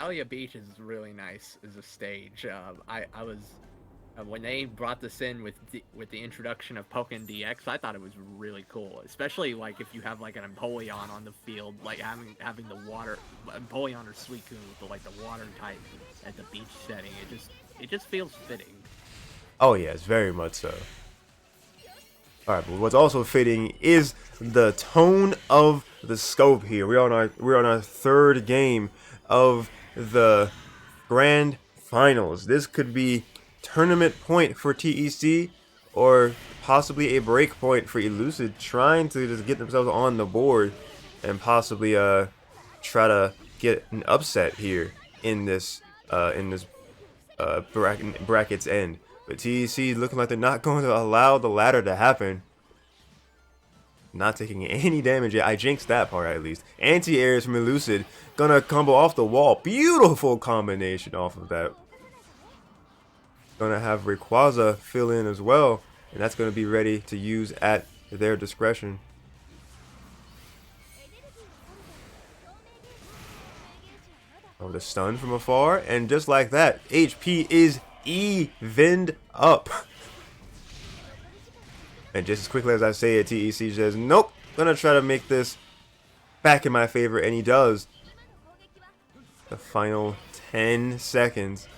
Alia Beach is really nice as a stage. I was when they brought this in with the introduction of Pokken DX, I thought it was really cool. Especially like if you have like an Empoleon on the field, like having the water Empoleon or Suicune with the water type at the beach setting. It just feels fitting. Oh yes, very much so. All right, but what's also fitting is the tone of the scope here. We're on our third game of the grand finals. This could be tournament point for TEC or possibly a break point for Elucid, trying to just get themselves on the board and possibly try to get an upset here in this bracket's end. But TEC looking like they're not going to allow the latter to happen. Not taking any damage yet. I jinxed that part at least. Anti-airs from Elucid. Gonna combo off the wall. Beautiful combination off of that. Gonna have Rayquaza fill in as well. And that's gonna be ready to use at their discretion. Oh, the stun from afar. And just like that, HP is evened up. And just as quickly as I say it, TEC says, nope, gonna try to make this back in my favor, and he does. The final 10 seconds.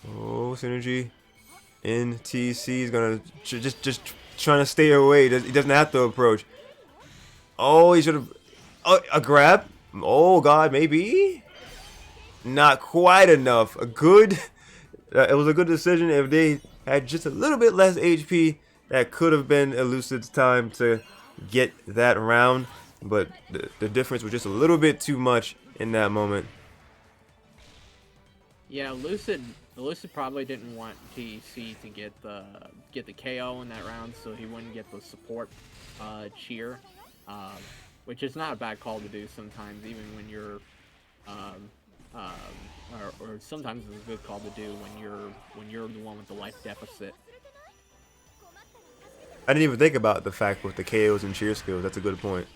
Oh, synergy in TEC is gonna just trying to stay away. He doesn't have to approach. Oh, he should have. Oh, a grab. Oh God, maybe not quite enough. A good. It was a good decision. If they had just a little bit less HP, that could have been Elucid's time to get that round. But the difference was just a little bit too much in that moment. Yeah, Lucid probably didn't want TEC to get the KO in that round, so he wouldn't get the support cheer, which is not a bad call to do sometimes, even when you're or sometimes it's a good call to do when you're the one with the life deficit. I didn't even think about the fact with the KOs and cheer skills. That's a good point.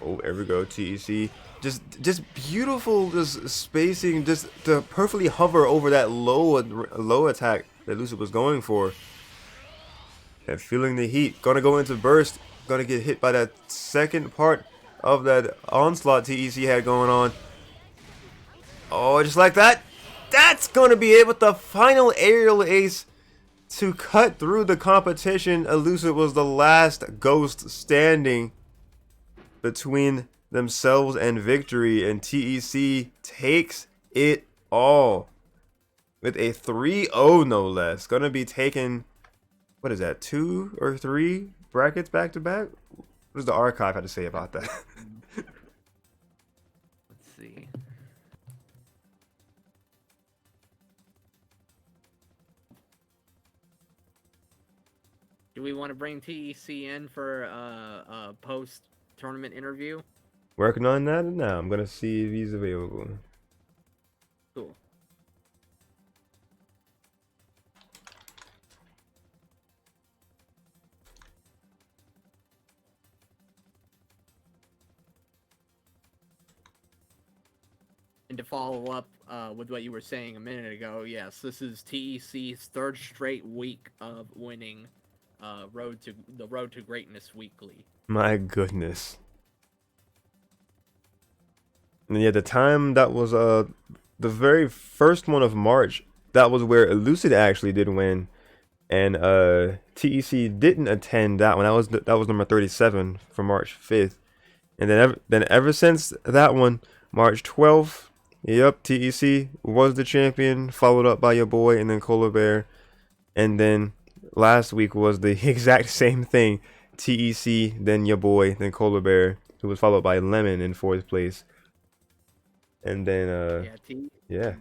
Oh, there we go. TEC. Just beautiful, just spacing, just to perfectly hover over that low attack that Lucid was going for. And feeling the heat. Gonna go into burst. Gonna get hit by that second part of that onslaught TEC had going on. Oh, just like that. That's gonna be it with the final aerial ace to cut through the competition. Elucid was the last ghost standing between themselves and victory, and TEC takes it all with a 3-0 no less. Gonna be taking, what is that, 2 or 3 brackets back to back? What does the archive have to say about that? Let's see. Do we want to bring TEC in for a post-tournament interview? Working on that now. I'm gonna see if he's available. Cool. And to follow up with what you were saying a minute ago, yes, this is TEC's third straight week of winning the Road to Greatness Weekly. My goodness. And yeah, the time that was the very first one of March, that was where Elucid actually did win, and TEC didn't attend that one. That was number 37 for March 5th, and then ever since that one, March 12th, yep, TEC was the champion, followed up by your boy, and then Cola Bear, and then last week was the exact same thing. TEC, then your boy, then Cola Bear, who was followed by Lemon in 4th place. And then yeah.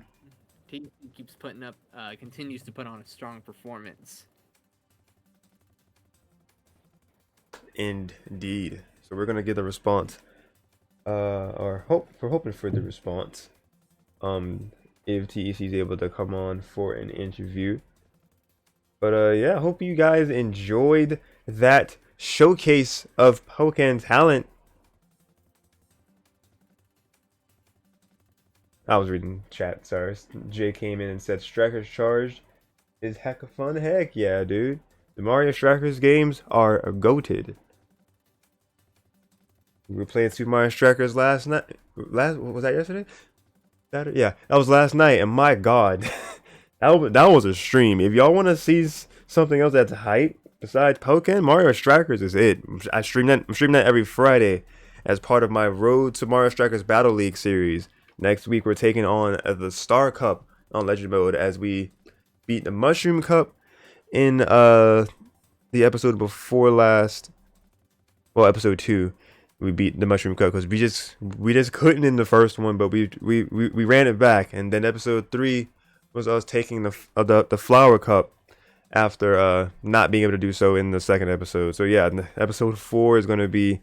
TEC keeps putting up continues to put on a strong performance. Indeed. So we're gonna get the response. Or we're hoping for the response. If TEC is able to come on for an interview. But yeah, hope you guys enjoyed that showcase of Pokken talent. I was reading chat, sorry. Jay came in and said Strikers Charged is heck of fun. Heck yeah, dude. The Mario Strikers games are goated. We were playing Super Mario Strikers last night. What was that, yesterday? Saturday? Yeah, that was last night, and my god. that was a stream. If y'all want to see something else that's hype besides Pokken, Mario Strikers is it. I'm streaming that every Friday as part of my Road to Mario Strikers Battle League series. Next week we're taking on the Star Cup on Legend Mode as we beat the Mushroom Cup in the episode before last. Well, episode 2. We beat the Mushroom Cup because we just couldn't in the first one, but we ran it back, and then episode 3 was us taking the Flower Cup after not being able to do so in the second episode. So yeah, episode 4 is going to be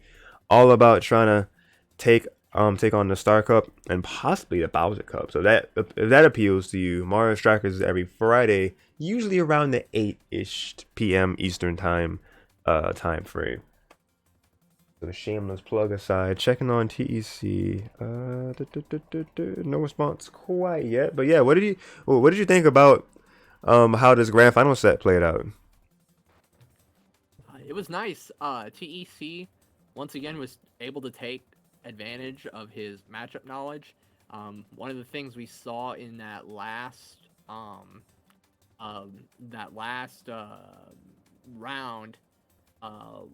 all about trying to take on the Star Cup and possibly the Bowser Cup. So that if that appeals to you, Mario Strikers is every Friday, usually around the 8-ish p.m. Eastern time time frame. So shameless plug aside, checking on TEC. No response quite yet, but yeah, what did you think about how this grand final set played out? It was nice. TEC once again was able to take advantage of his matchup knowledge. One of the things we saw in that last round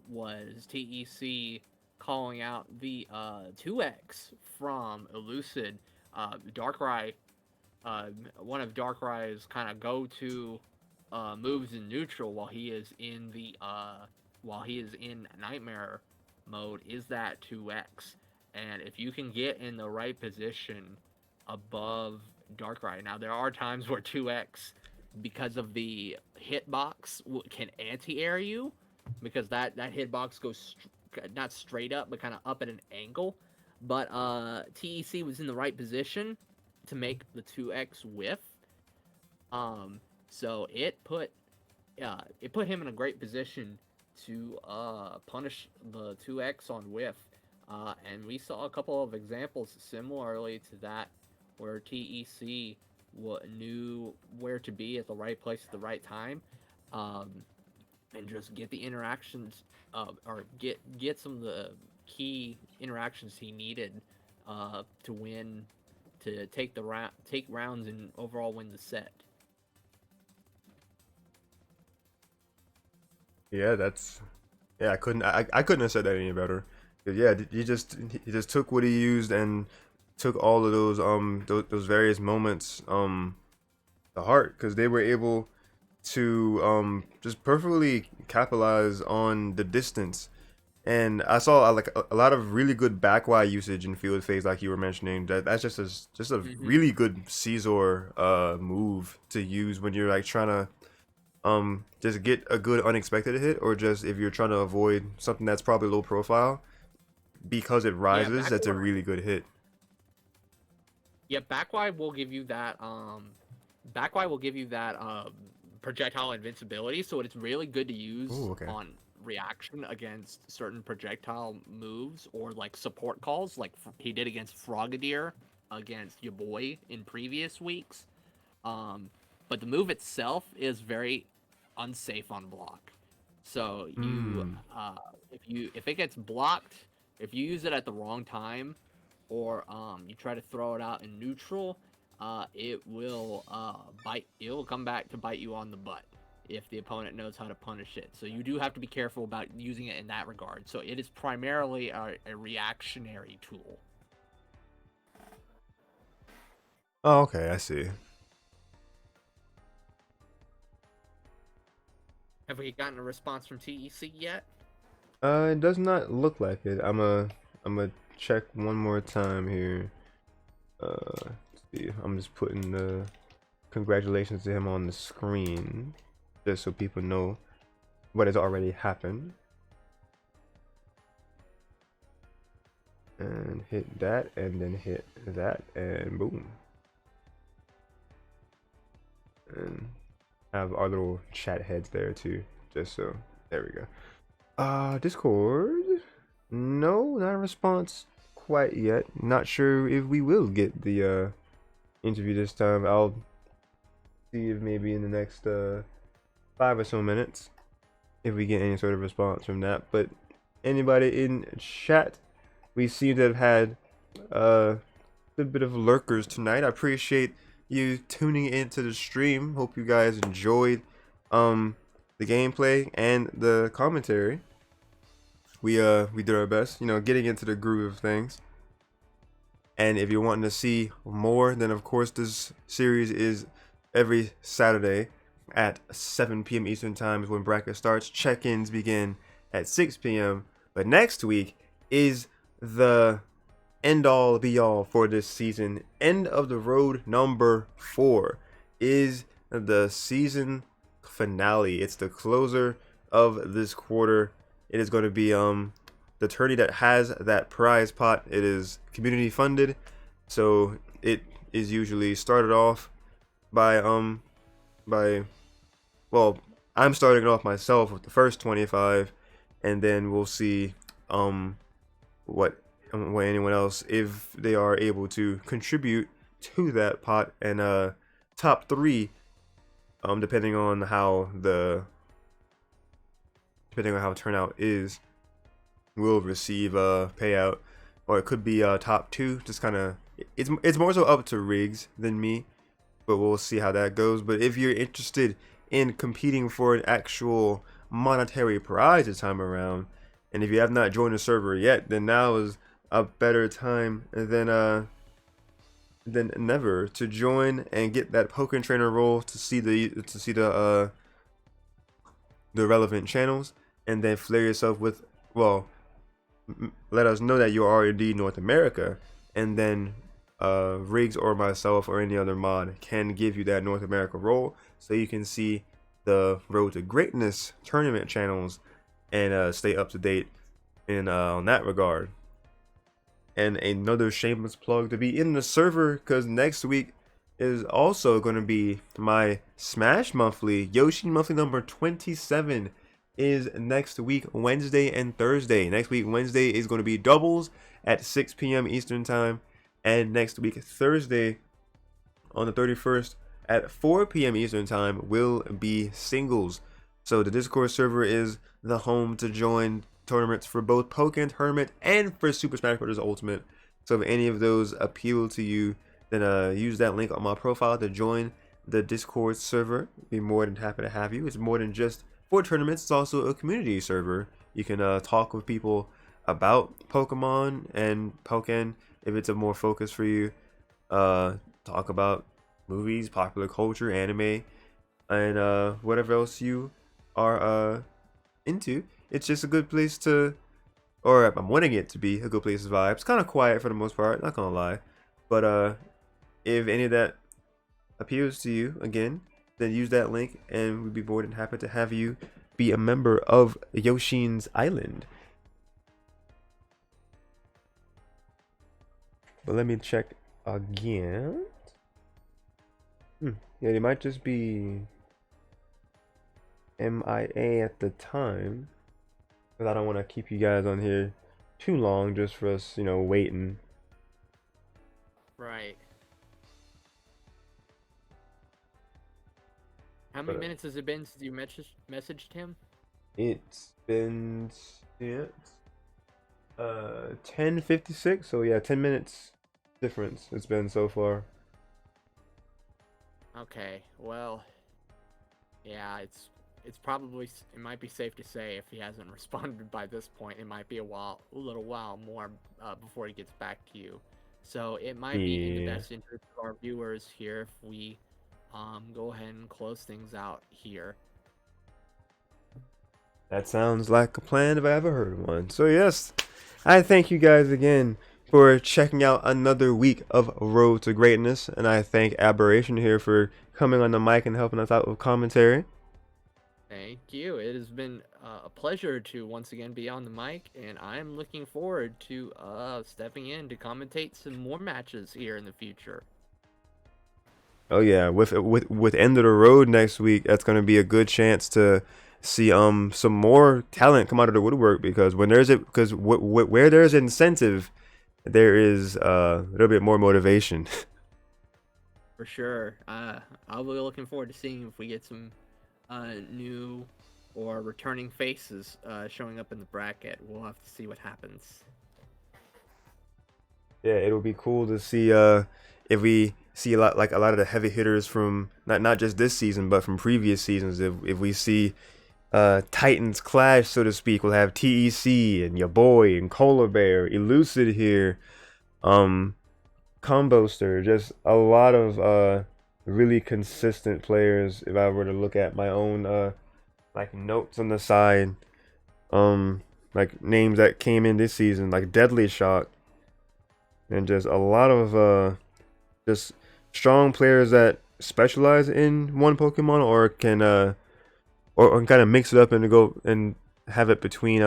was TEC calling out the 2X from Elucid. Darkrai, one of Darkrai's kind of go-to moves in neutral while he is in Nightmare mode is that 2X. And if you can get in the right position above Darkrai, now there are times where 2X, because of the hitbox, can anti-air you, because that hitbox goes not straight up, but kind of up at an angle. But TEC was in the right position to make the 2X whiff. So it put him in a great position to punish the 2X on whiff. And we saw a couple of examples similarly to that, where TEC knew where to be at the right place at the right time, and just get the interactions, or get some of the key interactions he needed to win, to take rounds and overall win the set. Yeah, I couldn't have said that any better. Yeah, he just took what he used and took all of those various moments to heart, because they were able to just perfectly capitalize on the distance. And I saw like a lot of really good back Y usage in field phase, like you were mentioning. That's just a really good Caesar move to use when you're like trying to just get a good unexpected hit, or just if you're trying to avoid something that's probably low profile. Because it rises, that's a really good hit. Yeah, back Y will give you that projectile invincibility, so it's really good to use on reaction against certain projectile moves, or like support calls, like he did against Frogadier against your boy in previous weeks. But the move itself is very unsafe on block. So if it gets blocked, if you use it at the wrong time, or you try to throw it out in neutral, it will bite. It will come back to bite you on the butt if the opponent knows how to punish it. So you do have to be careful about using it in that regard. So it is primarily a reactionary tool. Oh, okay, I see. Have we gotten a response from TEC yet? It does not look like it. I'm a check one more time here. Let's see. I'm just putting the congratulations to him on the screen, just so people know what has already happened. and hit that, and then hit that, and boom. And have our little chat heads there too, just so. There we go. Discord. No, not a response quite yet. Not sure if we will get the interview this time. I'll see if maybe in the next 5 or so minutes if we get any sort of response from that. But anybody in chat, we seem to have had a bit of lurkers tonight. I appreciate you tuning into the stream. Hope you guys enjoyed the gameplay and the commentary. We did our best, you know, getting into the groove of things. And if you're wanting to see more, then of course this series is every Saturday at 7 p.m. Eastern Time is when bracket starts. Check-ins begin at 6 p.m. But next week is the end-all be-all for this season. End of the road number 4 is the season finale. It's the closer of this quarter. It is going to be the tourney that has that prize pot. It is community funded, so it is usually started off by well, I'm starting it off myself with the first 25, and then we'll see what anyone else, if they are able to contribute to that pot, and top 3, depending on how turnout is, will receive a payout, or it could be top 2. Just kind of, it's more so up to Riggs than me, but we'll see how that goes. But if you're interested in competing for an actual monetary prize this time around, and if you have not joined the server yet, then now is a better time than never to join and get that Pokken trainer role, to see the relevant channels, and then flare yourself with, well, let us know that you are indeed North America, and then Riggs or myself or any other mod can give you that North America role, so you can see the Road to Greatness tournament channels and stay up to date in on that regard. And another shameless plug to be in the server, because next week is also going to be my Smash Monthly. Yoshi Monthly number 27 is next week, Wednesday and Thursday. Next week, Wednesday, is going to be doubles at 6 p.m. Eastern Time. And next week, Thursday, on the 31st, at 4 p.m. Eastern Time, will be singles. So the Discord server is the home to join tournaments for both Pokken Tournament and for Super Smash Bros. Ultimate. So if any of those appeal to you, then use that link on my profile to join the Discord server. Be more than happy to have you. It's more than just for tournaments, it's also a community server. You can talk with people about Pokemon and Pokken if it's a more focus for you. Talk about movies, popular culture, anime, and whatever else you are into. It's just a good place to, or I'm wanting it to be a good place to vibe. It's kind of quiet for the most part, not gonna lie. But if any of that appeals to you, again, then use that link, and we'd be more than happy to have you be a member of Yoshin's Island. But let me check again. Yeah, they might just be MIA at the time, because I don't want to keep you guys on here too long just for us, waiting. Right. How many minutes has it been since you messaged him? It's been since 10:56, so yeah, 10 minutes difference it's been so far. Okay, well, yeah, it's probably, it might be safe to say if he hasn't responded by this point, it might be a little while more before he gets back to you. So it might be in the best interest of our viewers here if we go ahead and close things out here. That sounds like a plan if I ever heard one. So yes, I thank you guys again for checking out another week of Road to Greatness, and I thank Aberration here for coming on the mic and helping us out with commentary. Thank you. It has been a pleasure to once again be on the mic, and I'm looking forward to stepping in to commentate some more matches here in the future. Oh yeah, with end of the road next week, that's gonna be a good chance to see some more talent come out of the woodwork because where there's incentive, there is a little bit more motivation. For sure. I'll be looking forward to seeing if we get some new or returning faces showing up in the bracket. We'll have to see what happens. Yeah, it'll be cool to see if we see a lot of the heavy hitters from not just this season but from previous seasons. If we see Titans clash, so to speak, we'll have TEC and your boy and Cola Bear, Elucid here, um, Comboster, just a lot of really consistent players. If I were to look at my own like notes on the side, like names that came in this season, like Deadly Shock, and just a lot of just strong players that specialize in one Pokemon or can or kind of mix it up and go and have it between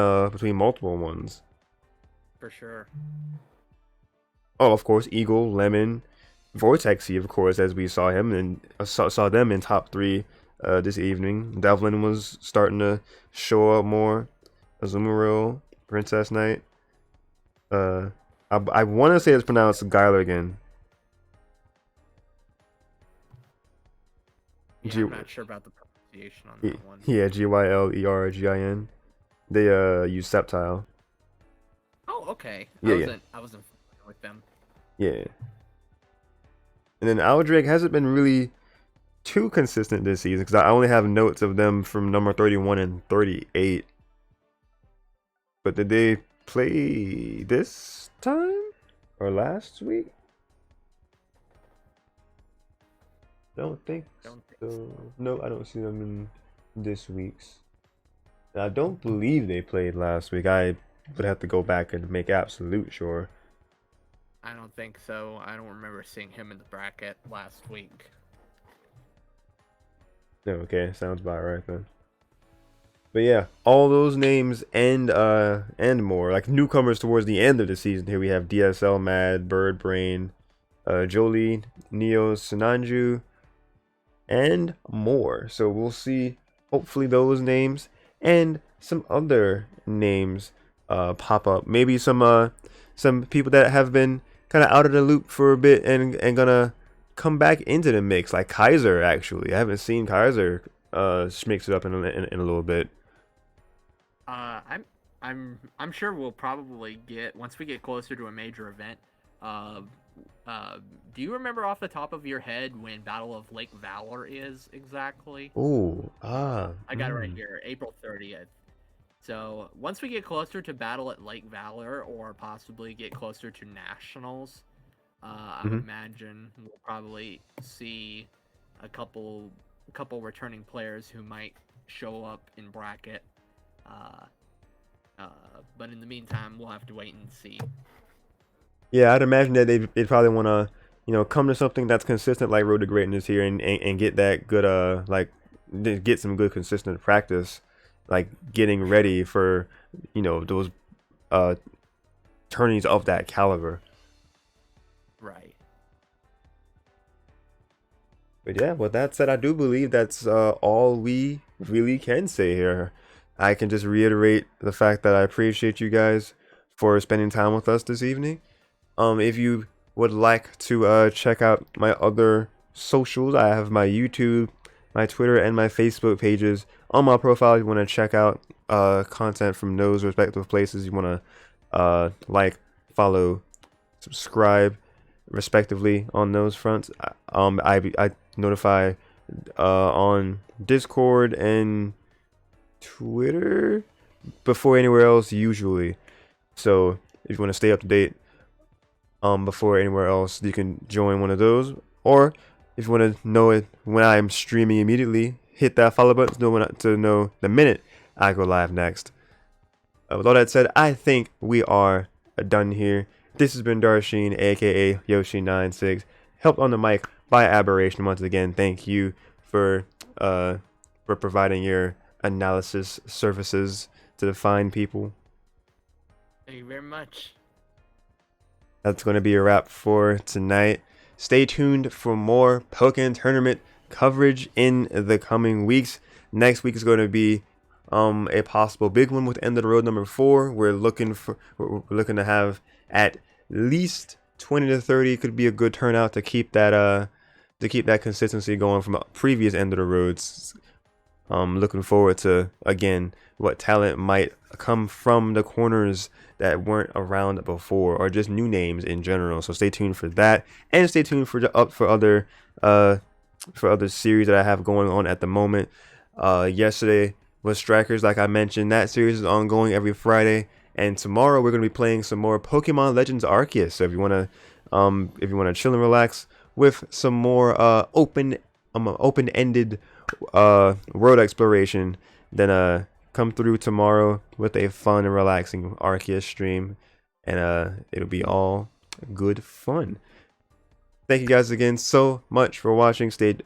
multiple ones. For sure. Oh, of course, Eagle, Lemon, Vortexy, of course, as we saw him and saw them in top three this evening. Devlin was starting to show up more. Azumarill, Princess Knight. I want to say it's pronounced Gylergin. Yeah, G I'm not sure about the pronunciation on that one. yeah, Gylergin. They use Sceptile. Oh, okay. Yeah. I wasn't familiar with them. Yeah. And then Aldrake hasn't been really too consistent this season because I only have notes of them from number 31 and 38. But did they play this time or last week? Don't think Don't think so. so. No, I don't see them in this week's. And I don't believe they played last week. I would have to go back and make absolute sure. I don't think so. I don't remember seeing him in the bracket last week. No, okay, sounds about right then. But yeah, all those names and more like newcomers towards the end of the season. Here we have DSL, Mad, Bird Brain, Jolie, Neo, Sinanju, and more. So we'll see hopefully those names and some other names pop up. Maybe some people that have been kind of out of the loop for a bit and gonna come back into the mix, like Kaiser. Actually, I haven't seen Kaiser mix it up in a little bit. I'm sure we'll probably get once we get closer to a major event. Uh, do you remember off the top of your head when Battle of Lake Valor is exactly? Oh, I got it right here, April 30th. So once we get closer to Battle at Lake Valor, or possibly get closer to Nationals, I would imagine we'll probably see a couple returning players who might show up in bracket. But in the meantime, we'll have to wait and see. Yeah, I'd imagine that they'd probably want to, come to something that's consistent like Road to Greatness here and get that good, get some good consistent practice, like getting ready for, those tourneys of that caliber. Right. But yeah, with that said, I do believe that's all we really can say here. I can just reiterate the fact that I appreciate you guys for spending time with us this evening. If you would like to check out my other socials, I have my YouTube, my Twitter, and my Facebook pages on my profile. If you want to check out content from those respective places, you want to follow, subscribe, respectively on those fronts. I notify on Discord and Twitter before anywhere else usually. So if you want to stay up to date before anywhere else, you can join one of those. Or if you want to know it when I'm streaming immediately, hit that follow button to know the minute I go live next. With all that said, I think we are done here. This has been Darsheen, aka Yoshi96, helped on the mic by Aberration once again. Thank you for providing your analysis services to define people. Thank you very much. That's going to be a wrap for tonight. Stay tuned for more Pokken tournament coverage in the coming weeks. Next week is going to be a possible big one with end of the road number 4. We're looking to have at least 20 to 30. Could be a good turnout to keep that consistency going from previous end of the roads. Looking forward to, again, what talent might come from the corners that weren't around before, or just new names in general. So stay tuned for that, and stay tuned for other series that I have going on at the moment. Yesterday was Strikers, like I mentioned. That series is ongoing every Friday, and tomorrow we're gonna be playing some more Pokemon Legends Arceus. So if you wanna chill and relax with some more open-ended world exploration, then come through tomorrow with a fun and relaxing Arceus stream, and it'll be all good fun. Thank you guys again so much for watching. Stay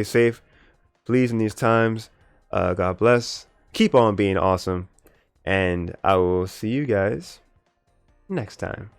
safe, please, in these times. God bless. Keep on being awesome, and I will see you guys next time.